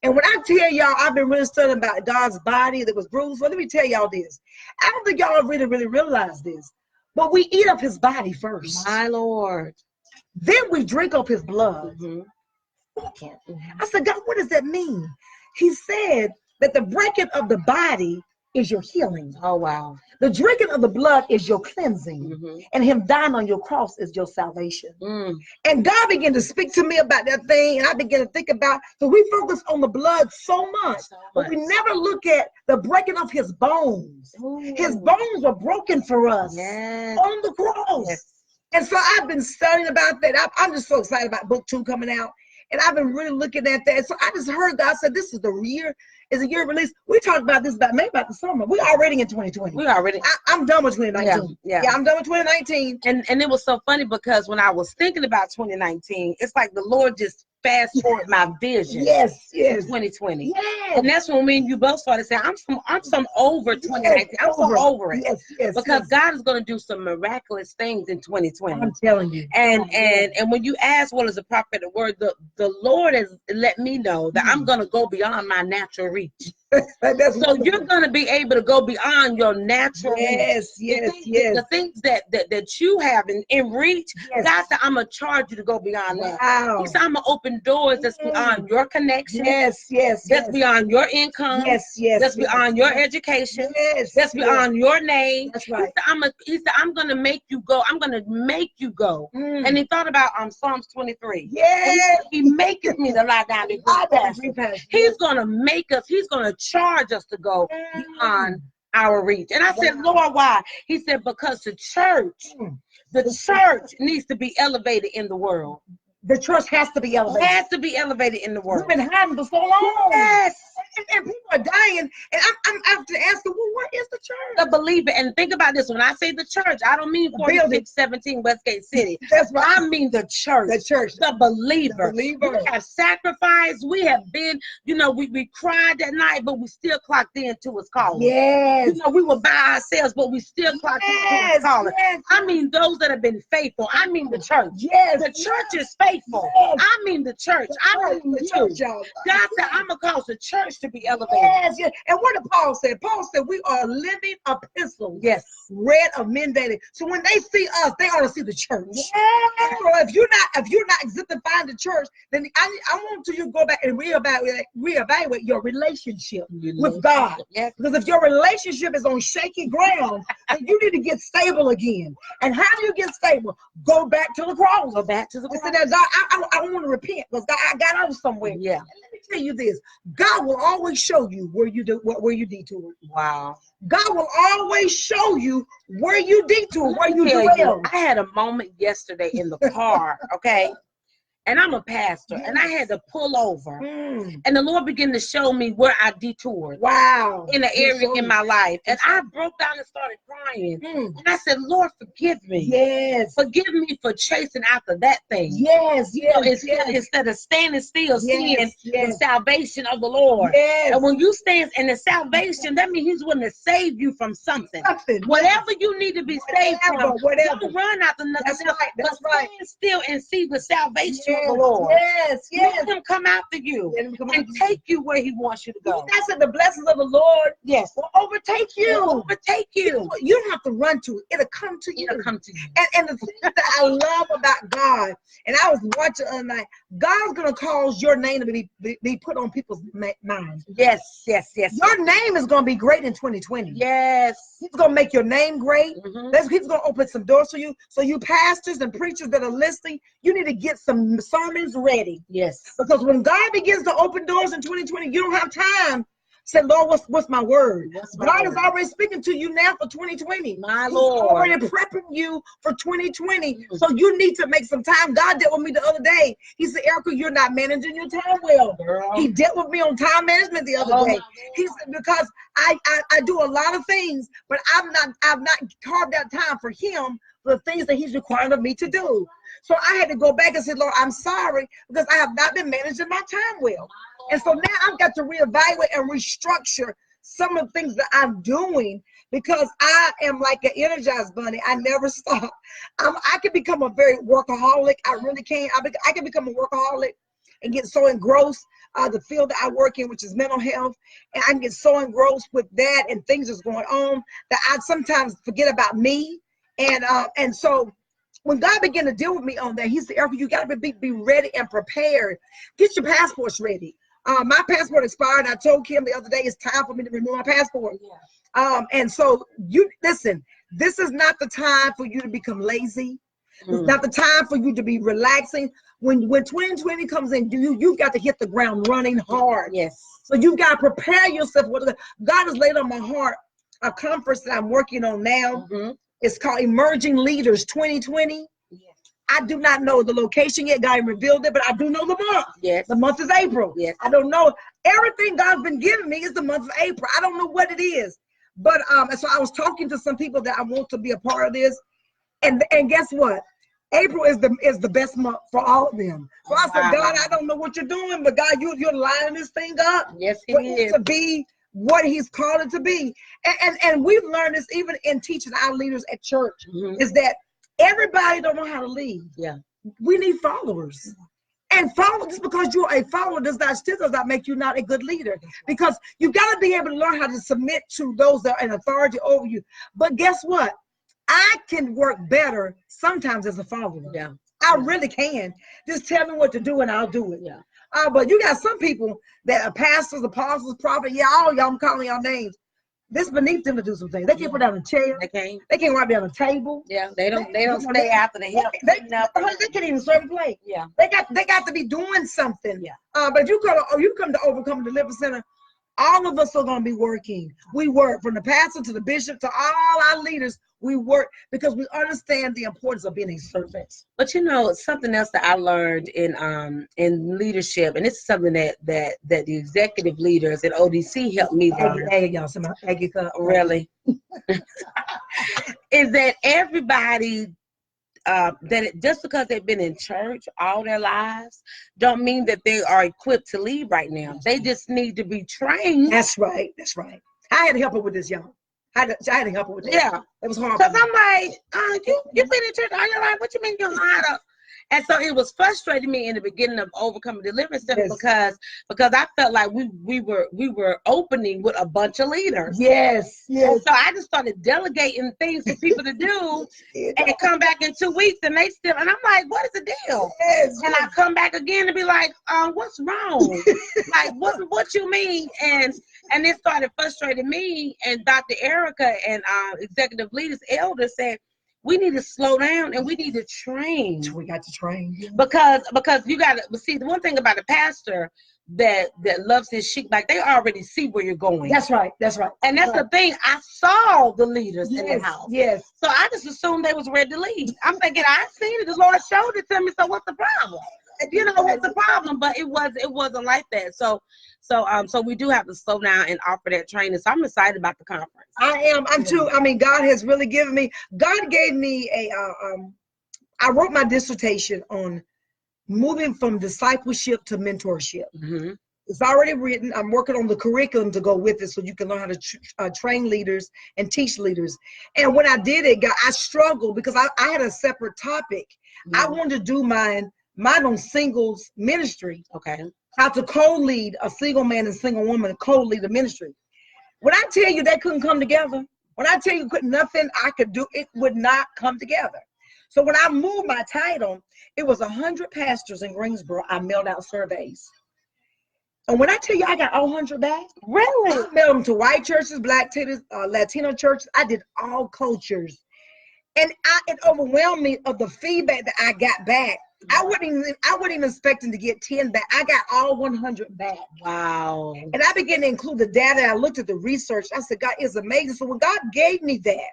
And when I tell y'all, I've been really studying about God's body that was bruised. Well, let me tell y'all this. I don't think y'all really, really realize this, but we eat up his body first. My Lord. Then we drink up his blood. I said, God, what does that mean? He said that the breaking of the body is your healing. Oh, wow. The drinking of the blood is your cleansing. And him dying on your cross is your salvation. And God began to speak to me about that thing. And I began to think about, because we focus on the blood so much, but we never look at the breaking of his bones. His bones were broken for us on the cross. And so I've been studying about that. I'm just so excited about book 2 coming out. And I've been really looking at that. So I just heard God said, this is the year. Is a year of release. We talked about this about the summer. We're already in 2020. I'm done with 2019. Yeah, I'm done with 2019. And it was so funny because when I was thinking about 2019, it's like the Lord just fast forward my vision. Yes. To 2020. Yes. And that's when me and you both started saying, I'm some over 2019. I'm so over it. Yes. Because God is going to do some miraculous things in 2020. I'm telling you. And when you ask what is a prophetic word, the Lord has let me know that I'm going to go beyond my natural reach. That's So you're going to be able to go beyond your natural. Yes, The things that you have in reach. Yes. God said, I'm going to charge you to go beyond that. Wow. He said, I'm going to open doors that's beyond your connection. Yes, That's beyond your income. That's beyond your education. That's beyond your name. That's right. He said, I'm going to make you go. I'm going to make you go. And he thought about Psalms 23. Yes. He maketh me to lie down in green pastures. He's going to make us. He's going to charge us to go beyond our reach. And I said, Lord, why? He said, because the church needs to be elevated in the world. The church has to be elevated. It has to be elevated in the world. We've been hiding for so long. Yes. And people are dying. And I'm after asking, well, what is the church? The believer. And think about this. When I say the church, I don't mean 4617 Westgate City. That's right. I mean the church. The church. The believer. The believer. We have sacrificed. We have been, we cried that night, but we still clocked into his calling. Yes. We were by ourselves, but we still clocked into his calling. Yes. I mean those that have been faithful. I mean the church. Yes. The church is faithful. Yes. I mean the church. I mean the church. God said, I'm going to cause the church to be elevated. Yes, yes. And what did Paul say? Paul said, we are living epistles. Yes. Read of men daily. So when they see us, they ought to see the church. Yes. So if you're not exemplifying the church, then I want you to go back and reevaluate your relationship with God. Yes. Because if your relationship is on shaky ground, then you need to get stable again. And how do you get stable? Go back to the cross. Go back to the cross. I said, God, I want to repent because God, I got out of somewhere. Yeah. And let me tell you this: God will always show you where you detoured. Wow. God will always show you where you detoured, where you dwell. I had a moment yesterday in the car, okay? And I'm a pastor, and I had to pull over. And the Lord began to show me where I detoured. Wow. In an area in my life. And I broke down and started crying. And I said, Lord, forgive me. Yes. Forgive me for chasing after that thing. Yes, yes, Instead of standing still, seeing the salvation of the Lord. Yes. And when you stand in the salvation, that means He's willing to save you from something. Whatever you need to be saved from, don't run after nothing. That's right. That's right. Stand still and see the salvation of the Lord. Yes, yes. Let Him come after you and take you where He wants you to go. That's the blessings of the Lord. Yes. Will overtake you. Overtake you. You don't have to run to it. It'll come to you. It'll come to you. And the thing that I love about God, and I was watching the other night, God's gonna cause your name to be put on people's minds. Yes, yes, yes. Your name is gonna be great in 2020. Yes. He's gonna make your name great. He's gonna open some doors for you. So you pastors and preachers that are listening, you need to get some sermons ready. Yes. Because when God begins to open doors in 2020, you don't have time. Say, Lord, what's my word? God is already speaking to you now for 2020. My He's Lord. already prepping you for 2020. So you need to make some time. God dealt with me the other day. He said, Erica, you're not managing your time well. Girl. He dealt with me on time management the other day. He said, because I do a lot of things, but I've not carved out time for him for the things that he's requiring of me to do. So I had to go back and say, Lord, I'm sorry because I have not been managing my time well. And so now I've got to reevaluate and restructure some of the things that I'm doing because I am like an energized bunny. I never stop. I can become a very workaholic. I really can. I can become a workaholic and get so engrossed the field that I work in, which is mental health, and I can get so engrossed with that and things that's going on that I sometimes forget about me. And so when God began to deal with me on that, he said, Erica, you got to be ready and prepared. Get your passports ready. My passport expired. I told Kim the other day, it's time for me to renew my passport. And so you listen, this is not the time for you to become lazy. It's not the time for you to be relaxing. When 2020 comes in, you've got to hit the ground running hard. Yes. So you've got to prepare yourself. God has laid on my heart a conference that I'm working on now. It's called Emerging Leaders 2020. I do not know the location yet. God revealed it, but I do know the month. Yes. The month is April. Yes. I don't know. Everything God's been giving me is the month of April. I don't know what it is. But and so I was talking to some people that I want to be a part of this. And guess what? April is the best month for all of them. So I said, God, I don't know what you're doing, but God, you're lining this thing up. Yes, He is. To be what He's called it to be. And we've learned this even in teaching our leaders at church, is that everybody don't know how to lead. Yeah. We need followers. And follow, just because you're a follower still does not make you not a good leader. Because you got to be able to learn how to submit to those that are in authority over you. But guess what? I can work better sometimes as a follower. Yeah. I really can. Just tell me what to do and I'll do it. Yeah. But you got some people that are pastors, apostles, prophets. Yeah, all y'all, I'm calling y'all names. This beneath them to do some things. They can't put down a chair. They can't wipe down a table. Yeah, they don't stay after the help. They can't even serve a plate. Yeah. They got to be doing something. Yeah. But you come to Overcome Deliverance Center, all of us are going to be working. We work from the pastor to the bishop to all our leaders. We work because we understand the importance of being a servant. But you know, something else that I learned in leadership, and this is something that the executive leaders at ODC helped me learn. Really, is that everybody just because they've been in church all their lives don't mean that they are equipped to lead right now. They just need to be trained. That's right. I had to help her with this, y'all. I had to help her with that. Yeah. It was hard. Because I'm like, you've been in church all your life. What you mean you're lying up? And so it was frustrating me in the beginning of Overcoming Deliverance Center because I felt like we were opening with a bunch of leaders. Yes. And so I just started delegating things for people to do and come back in 2 weeks and they still, and I'm like, what is the deal? Yes. And I come back again and be like, what's wrong? Like, what you mean? And it started frustrating me, and Dr. Erica and executive leaders, elders said, we need to slow down and we need to train. We got to train. Because you got to see, the one thing about a pastor that loves his sheep, like they already see where you're going. That's right. And that's the thing. I saw the leaders in the house. Yes. So I just assumed they was ready to lead. I'm thinking, I seen it. The Lord showed it to me. So what's the problem? You know, what's the problem? But it wasn't like that. So we do have to slow down and offer that training. So I'm excited about the conference. I'm too. I mean, God has really given me. God gave me I wrote my dissertation on moving from discipleship to mentorship. Mm-hmm. It's already written. I'm working on the curriculum to go with it so you can learn how to train leaders and teach leaders. And when I did it, I struggled because I had a separate topic. Mm-hmm. I wanted to do mine on singles ministry. Okay. How to co-lead a single man and single woman, co-lead a ministry. When I tell you they couldn't come together, when I tell you nothing I could do, it would not come together. So when I moved my title, it was 100 pastors in Greensboro. I mailed out surveys. And when I tell you I got all 100 back, really? I mailed them to white churches, black churches, Latino churches. I did all cultures. And it overwhelmed me of the feedback that I got back. I wasn't even expecting to get 10 back. I got all 100 back. Wow. And I began to include the data. I looked at the research. I said, God, it's amazing. So when God gave me that,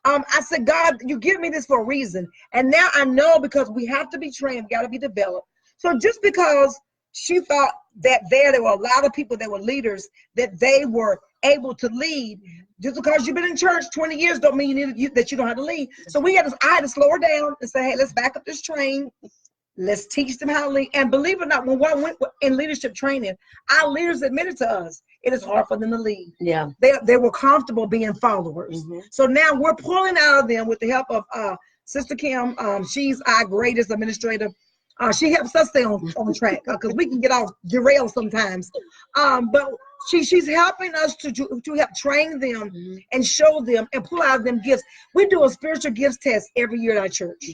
I said, God, you give me this for a reason. And now I know because we have to be trained, we got to be developed. So just because she thought that there were a lot of people that were leaders, that they were able to lead, just because you've been in church 20 years don't mean that you don't have to lead. So I had to slow her down and say, hey, let's back up this train. Let's teach them how to lead. And believe it or not, when I went in leadership training, our leaders admitted to us, it is hard for them to lead. Yeah. They were comfortable being followers. Mm-hmm. So now we're pulling out of them with the help of Sister Kim. She's our greatest administrator. She helps us stay on track because we can get off derailed sometimes. But she's helping us to help train them mm-hmm. and show them and pull out of them gifts. We do a spiritual gifts test every year at our church. Yeah.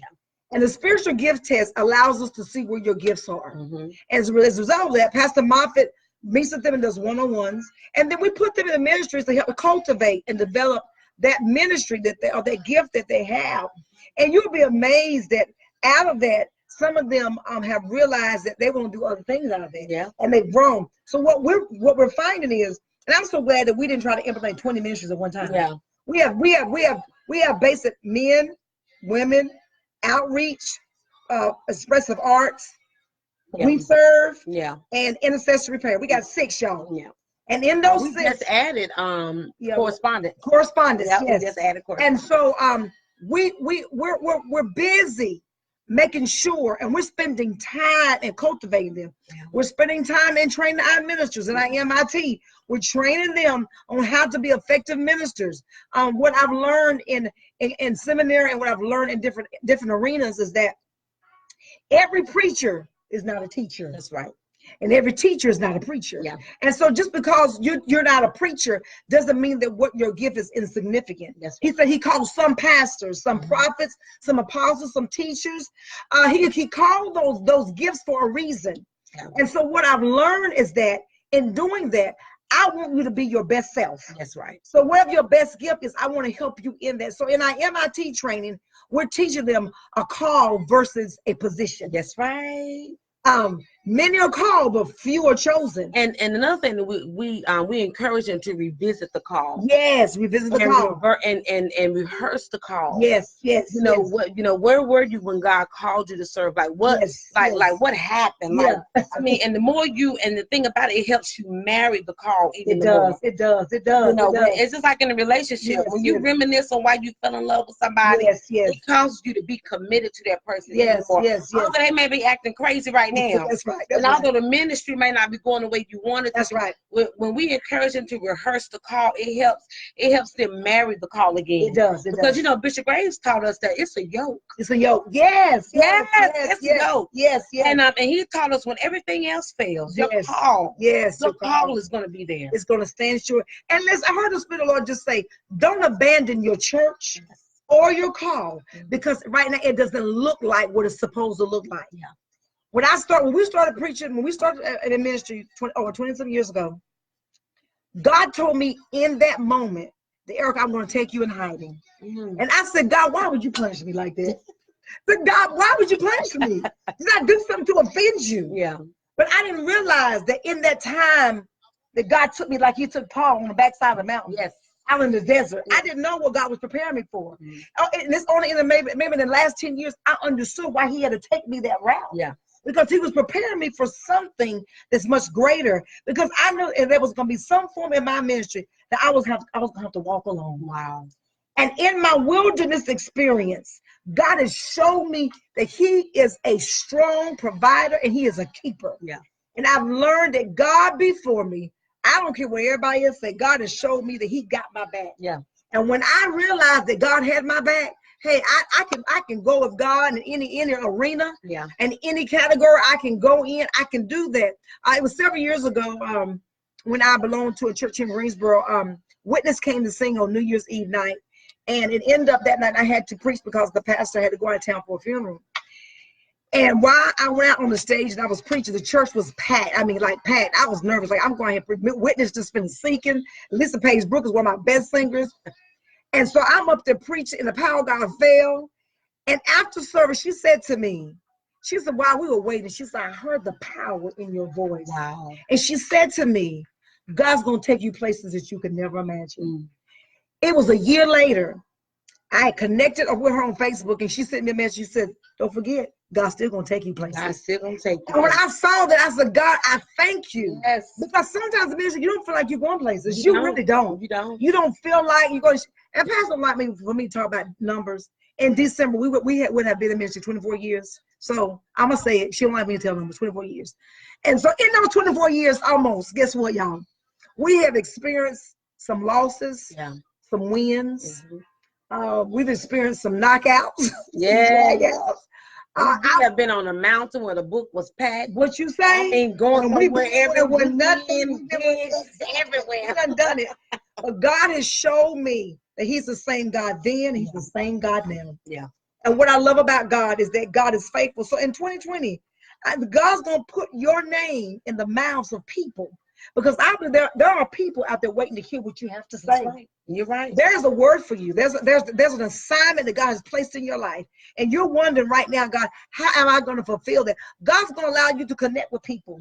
And the spiritual gift test allows us to see where your gifts are. Mm-hmm. As a result of that, Pastor Moffitt meets with them and does one-on-ones. And then we put them in the ministries to help cultivate and develop that ministry or that gift that they have. And you'll be amazed that out of that, some of them have realized that they want to do other things out of it. Yeah. And they've grown. So what we're finding is, and I'm so glad that we didn't try to implement 20 ministries at one time. Yeah. We have basic men, women, outreach, expressive arts, yeah. We serve, yeah, and intercessory prayer. We got 6, y'all. Yeah. And in those we 6, just added correspondence. Correspondence, yeah, yes. We just added correspondence. And so we're busy making sure, and we're spending time in cultivating them. Yeah. We're spending time in training our ministers in our MIT. We're training them on how to be effective ministers. What I've learned in seminary and what I've learned in different arenas is that every preacher is not a teacher. That's right. And every teacher is not a preacher. Yeah. And so just because you're not a preacher doesn't mean that what your gift is insignificant. That's He said he called some pastors, some prophets, some apostles, some teachers. He called those gifts for a reason. Yeah. And so what I've learned is that in doing that, I want you to be your best self. That's right. So whatever your best gift is, I want to help you in that. So in our MIT training, we're teaching them a call versus a position. That's right. Many are called, but few are chosen. And another thing that we encourage them to revisit the call. Yes, revisit the call. And rehearse the call. Yes, yes. You know what? You know, where were you when God called you to serve? Like what? Yes, like what happened? Yeah. Like I mean, and the more and the thing about it does you marry the call even It more. does. It does. It does. You know, it does. it's just like in a relationship. Yes, when you yes. reminisce on why you fell in love with somebody, Yes, yes. it causes you to be committed to that person. Yes, even more. yes, yes. Although they may be acting crazy right now. That's right. That's And although right. the ministry may not be going the way you want it to, That's right. when we encourage them to rehearse the call, it helps them marry the call again. It does. It Because does. you know, Bishop Graves taught us that it's a yoke. It's a yoke. Yes. Yes, Yes. it's Yes. a yoke. Yes. Yes. And he taught us when everything else fails, your Yes. call, Yes. your call is going to be there. It's going to stand sure. And listen, I heard the Spirit of the Lord just say, don't abandon your church or your call, because right now it doesn't look like what it's supposed to look like. Yeah. When we started preaching, when we started in ministry 20-some years ago, God told me in that moment that, Erica, I'm going to take you in hiding. And I said, God, why would you punish me like that? But God, why would you punish me? Did I do something to offend you? Yeah. But I didn't realize that in that time that God took me like he took Paul on the backside of the mountain. Yes. Out in the desert. Yeah. I didn't know what God was preparing me for. And it's only maybe in the last 10 years, I understood why he had to take me that route. Yeah. Because he was preparing me for something that's much greater. Because I knew there was going to be some form in my ministry that I was going to have to walk alone. Wow. And in my wilderness experience, God has shown me that he is a strong provider and he is a keeper. Yeah. And I've learned that God before me, I don't care what everybody else say, God has showed me that he got my back. Yeah. And when I realized that God had my back, hey, I can go with God in any arena, Yeah. and any category I can go in, I can do that. It was several years ago when I belonged to a church in Greensboro. Witness came to sing on New Year's Eve night, and it ended up that night I had to preach because the pastor had to go out of town for a funeral. And while I went out on the stage and I was preaching, the church was packed. I mean, like packed. I was nervous. Like, I'm going to preach. Witness just been seeking. Lisa Page Brooks is one of my best singers. And so I'm up there preaching, and the power of God fell. And after service, she said to me, she said, while we were waiting, she said, I heard the power in your voice. Wow. And she said to me, God's going to take you places that you could never imagine. It was a year later. I connected with her on Facebook, and she sent me a message. She said, don't forget, God's still going to take you places. God's still going to take you. And when I saw that, I said, God, I thank you. Yes. Because sometimes in ministry, you don't feel like you're going places. You really don't. You don't. You don't feel like you're going to. And Pastor don't like me for me to talk about numbers. In December, we would have been in ministry 24 years. So I'm going to say it. She don't like me to tell numbers, 24 years. And so in those 24 years almost, guess what, y'all? We have experienced some losses, some wins. We've experienced some knockouts. Yeah. I have been on a mountain where the book was packed. What you say? I mean, going somewhere everywhere, nothing everywhere. I've done it. But God has showed me that he's the same God then, he's the same God now. Yeah. And what I love about God is that God is faithful. So in 2020, God's going to put your name in the mouths of people. Because there are people out there waiting to hear what you have to say. That's right. You're right. There's a word for you. There's an assignment that God has placed in your life. And you're wondering right now, God, how am I going to fulfill that? God's going to allow you to connect with people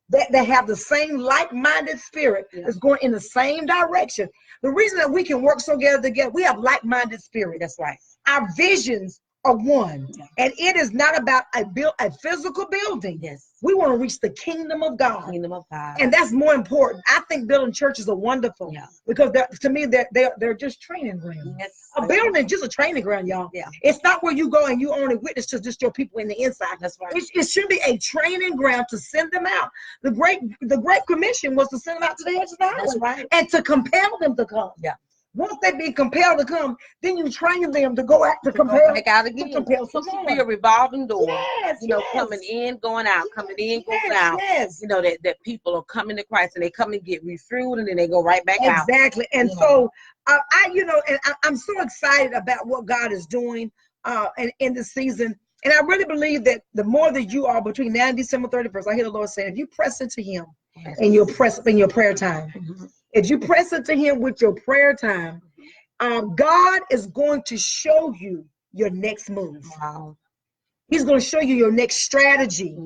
that have the same like-minded spirit that's going in the same direction. The reason that we can work so together, we have like-minded spirit. That's right. Our visions are one. And it is not about a physical building. Yes. We want to reach the kingdom of God. Kingdom of God. And that's more important. I think building churches are wonderful because to me they're just training grounds. Yes. A building is just a training ground, y'all. Yeah. It's not where you go and you only witness to just your people in the inside. That's right. It should be a training ground to send them out. The Great Commission was to send them out to the edges of the highway. That's right. And to compel them to come. Yeah. Once they be compelled to come, then you train them to go out to compel back out again. To compel It some should more. be a revolving door. Yes, Coming in, going out, coming in, going out. Yes. That people are coming to Christ and they come and get refueled and then they go right back out. Exactly. And so I'm so excited about what God is doing and in this season. And I really believe that the more that you are between now and December 31st, I hear the Lord saying, if you press into Him and you'll press in your prayer time, if you press into Him with your prayer time, God is going to show you your next move. Wow. He's going to show you your next strategy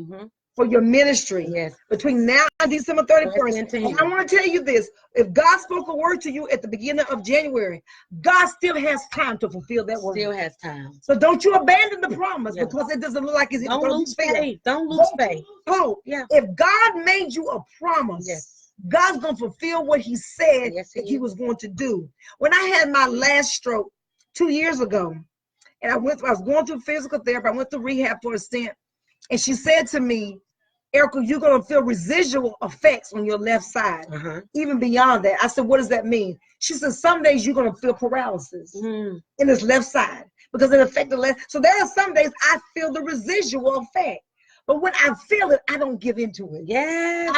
for your ministry between now and December 31st. And I want to tell you this. If God spoke a word to you at the beginning of January, God still has time to fulfill that word. Still has time. So don't you abandon the promise because it doesn't look like it's going to lose faith. Don't lose faith. Hope. Yeah. If God made you a promise, God's going to fulfill what He said that He was going to do. When I had my last stroke 2 years ago, and I was going through physical therapy, I went through rehab for a stint, and she said to me, Erica, you're going to feel residual effects on your left side, even beyond that. I said, what does that mean? She said, some days you're going to feel paralysis in this left side because it affects the left. So there are some days I feel the residual effect. But when I feel it, I don't give into it. Yes.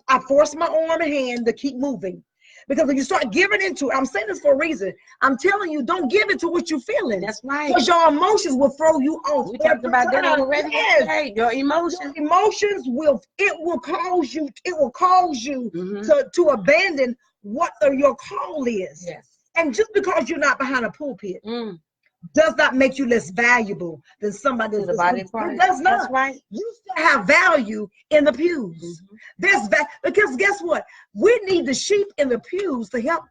I force my arm and hand to keep moving. Because if you start giving into it, I'm saying this for a reason. I'm telling you, don't give into what you're feeling. That's right. Because your emotions will throw you off. We talked about that already. Yes. Your emotions. Your emotions will cause you to abandon what your call is. Yes. And just because you're not behind a pulpit does not make you less valuable than somebody else. It does not. That's right. You still have value in the pews. Because guess what? We need the sheep in the pews to help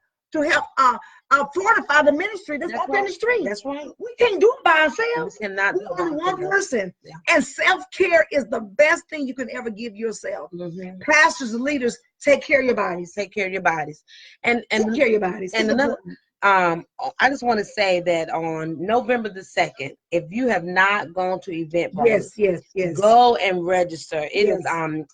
fortify the ministry that's up in the street. That's right. We can't do it by ourselves. We cannot do it by only one person. Yeah. And self-care is the best thing you can ever give yourself. Pastors and leaders, take care of your bodies. Take care of your bodies. And take care of your bodies. And another I just want to say that on November the 2nd, if you have not gone to Eventbrite, yes, go and register. It is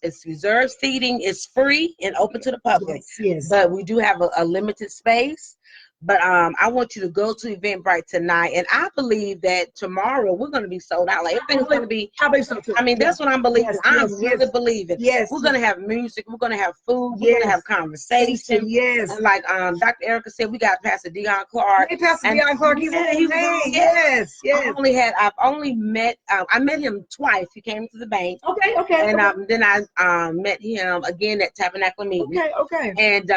it's reserved seating. It's free and open to the public. Yes. But we do have a limited space. But I want you to go to Eventbrite tonight, and I believe that tomorrow we're going to be sold out. Like everything's going to be. I believe so too. I mean, that's what I'm believing. I'm really believing. Yes, we're going to have music. We're going to have food. We're going to have conversation. Yes, and like Dr. Erica said, we got Pastor Dion Clark. Hey, Pastor Dion Clark. He's yes. I've only met. I met him twice. He came to the bank. Okay. And then I met him again at Tabernacle meeting. Okay. And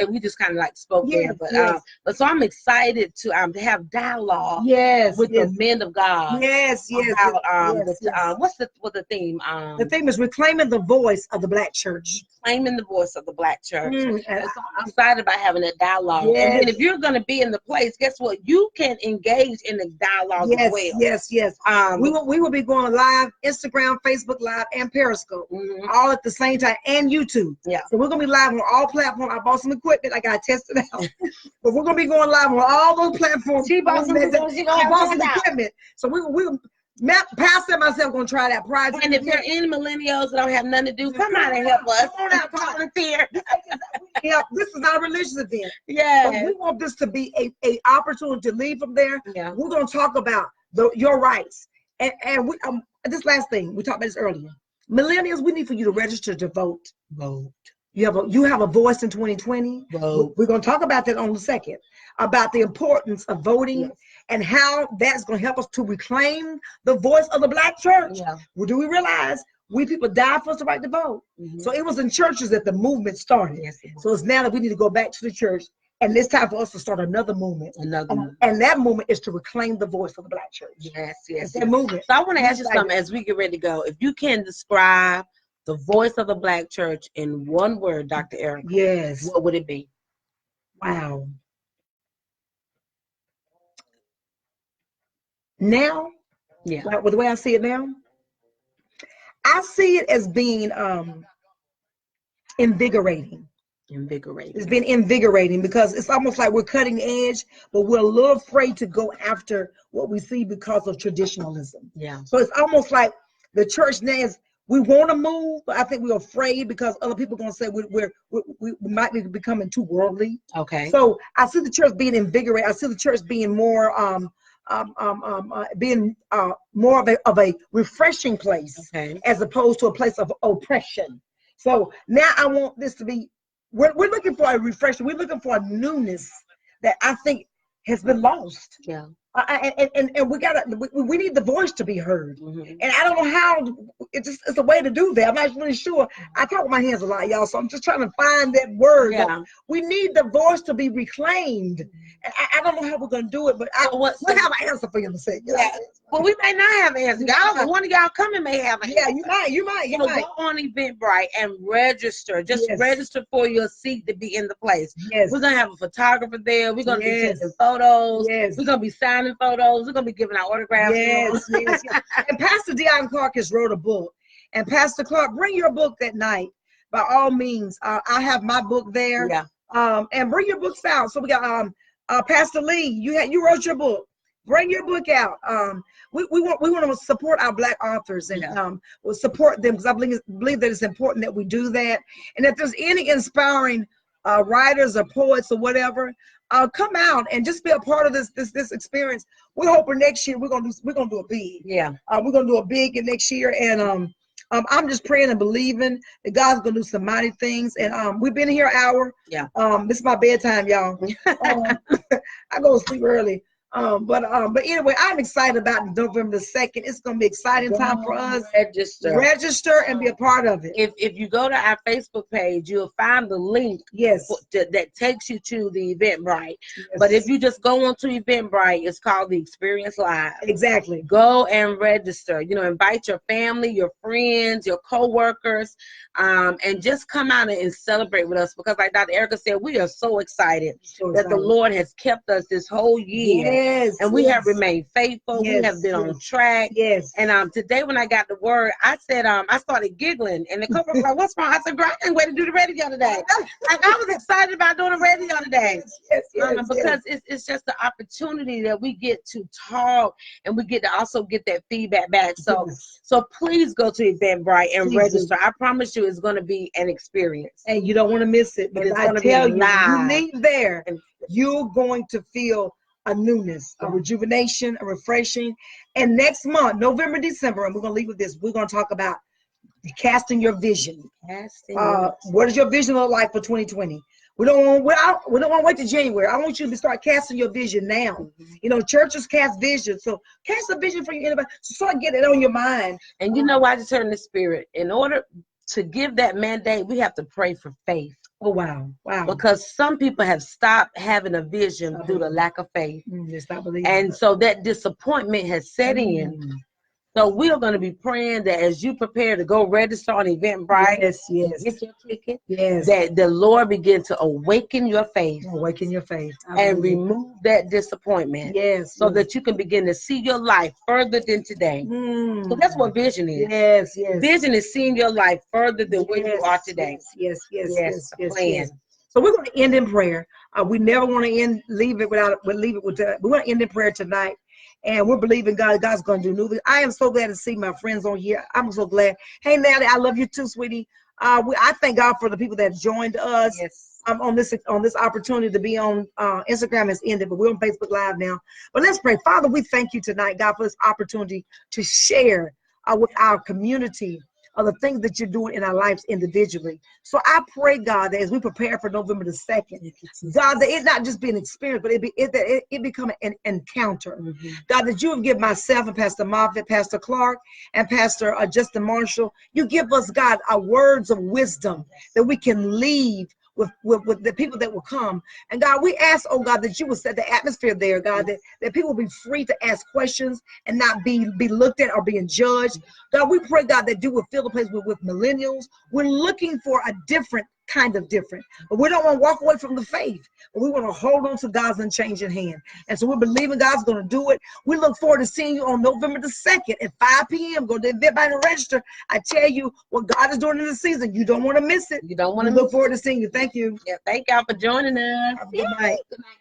we just kind of like spoke there, but so I'm excited to have dialogue with the men of God. Yes. About, what's the theme? The theme is reclaiming the voice of the Black church. Reclaiming the voice of the Black church. And so I'm excited about having that dialogue. Yes. And then if you're going to be in the place, guess what? You can engage in the dialogue as well. Yes. We will be going live, Instagram, Facebook Live, and Periscope, all at the same time, and YouTube. Yeah. So we're going to be live on all platforms. I bought some equipment. I got to test it out. But we're going to be going live on all those platforms. She bought some equipment. So we Pastor and myself going to try that project. And if you're in Millennials that don't have nothing to do, come out and help us. Come on out, volunteer. This is not a religious event. Yeah. But we want this to be a opportunity to leave from there. Yeah. We're going to talk about your rights. And we this last thing, we talked about this earlier. Millennials, we need for you to register to vote. Vote. You have a voice in 2020. Vote. We're going to talk about that on the 2nd, about the importance of voting and how that's going to help us to reclaim the voice of the Black church. Yeah. Well, do we realize we people died for us to right to vote? So it was in churches that the movement started. Yes, so it's now that we need to go back to the church, and it's time for us to start another movement. And that movement is to reclaim the voice of the Black church. Yes. That movement. So I want to ask you something as we get ready to go. If you can describe the voice of the Black church in one word, Dr. Erica. Yes. What would it be? Wow. Now, like with the way I see it now, I see it as being invigorating. It's been invigorating because it's almost like we're cutting edge, but we're a little afraid to go after what we see because of traditionalism. Yeah. So it's almost like the church now is, we want to move, but I think we're afraid because other people are going to say we might be becoming too worldly. Okay. So I see the church being invigorated. I see the church being more more of a refreshing place, Okay. as opposed to a place of oppression. So now I want this to be. We're looking for a refreshing. We're looking for a newness that I think has been lost. Yeah. And we need the voice to be heard. Mm-hmm. And I don't know how. It's a way to do that. I'm not really sure. I talk with my hands a lot, y'all, so I'm just trying to find that word. Yeah. We need the voice to be reclaimed. And I don't know how we're going to do it, but we'll have an answer for you in a second. Yeah. Well, we may not have an answer. Y'all, one of y'all coming may have an answer. Yeah, you might. Go on Eventbrite and register. Just register for your seat to be in the place. Yes. We're going to have a photographer there. We're going to be taking photos. Yes. We're going to be signing photos. We're going to be giving out autographs. Yes. And Pastor Dion Clark has wrote a book. And Pastor Clark, bring your book that night. By all means, I have my book there. Yeah. And bring your books out. So we got Pastor Lee. You wrote your book. Bring your book out. We want to support our Black authors and we'll support them, because I believe that it's important that we do that. And if there's any inspiring writers or poets or whatever, come out and just be a part of this experience. We're hoping next year we're gonna do a big. Yeah. We're gonna do a big in next year, and I'm just praying and believing that God's gonna do some mighty things. And we've been here an hour. Yeah. This is my bedtime, y'all. I go to sleep early. But anyway, I'm excited about November the 2nd. It's gonna be an exciting time for us. Register and be a part of it. If you go to our Facebook page, you'll find the link. Yes. That takes you to the Eventbrite. Yes. But if you just go onto Eventbrite, it's called the Xperience Live. Exactly. Go and register. Invite your family, your friends, your co-workers, and just come out and celebrate with us, because like Dr. Erica said, we are so excited that the Lord has kept us this whole year. Yes, and we have remained faithful. Yes, we have been on track. Yes. And today when I got the word, I said, I started giggling, and the cover was like, "What's wrong?" I said, "Girl, I can't wait to do the radio today." Like, I was excited about doing the radio today. Because it's just the opportunity that we get to talk, and we get to also get that feedback back. So please go to Eventbrite and register. I promise you, it's going to be an experience, and you don't want to miss it. Because I tell you, you leave there, you're going to feel a newness, a rejuvenation, a refreshing. And next month, November, December, and we're going to leave with this. We're going to talk about casting your vision. What does your vision look like for 2020? We don't want to wait till January. I want you to start casting your vision now. Churches cast vision. So cast a vision for you. Anybody. So start getting it on your mind. And I just heard in the spirit, in order to give that mandate, we have to pray for faith. Oh, wow. Because some people have stopped having a vision due to lack of faith. And so that disappointment has set in. So we are going to be praying that as you prepare to go register on Eventbrite, get your ticket, that the Lord begin to awaken your faith. And remove that disappointment. So that you can begin to see your life further than today. So that's what vision is. Vision is seeing your life further than where you are today. Yes. So we're going to end in prayer. We never want to leave it with that. We're going to end in prayer tonight. And we're believing God's going to do new. I am so glad to see my friends on here. I'm so glad. Hey, Natalie, I love you too, sweetie. I thank God for the people that joined us on this opportunity to be on Instagram. Has ended, but we're on Facebook Live now. But let's pray. Father, we thank you tonight, God, for this opportunity to share with our community of the things that you're doing in our lives individually. So I pray, God, that as we prepare for November the 2nd, God, that it not just be an experience, but it become an encounter. God, that you have given myself and Pastor Moffitt, Pastor Clark, and Pastor Justin Marshall, you give us, God, our words of wisdom that we can leave with the people that will come. And God, we ask, oh God, that you will set the atmosphere there, God, that people will be free to ask questions and not be looked at or being judged. God, we pray, God, that you will fill the place with millennials. We're looking for a different kind of different, but we don't want to walk away from the faith, but we want to hold on to God's unchanging hand. And so we're believing God's going to do it. We look forward to seeing you on November the 2nd at 5 p.m. Go to Eventbrite and register. I tell you what God is doing in the season. You don't want to miss it. You don't want to look forward to seeing you. Thank you. Yeah, thank y'all for joining us. Good night. Good night.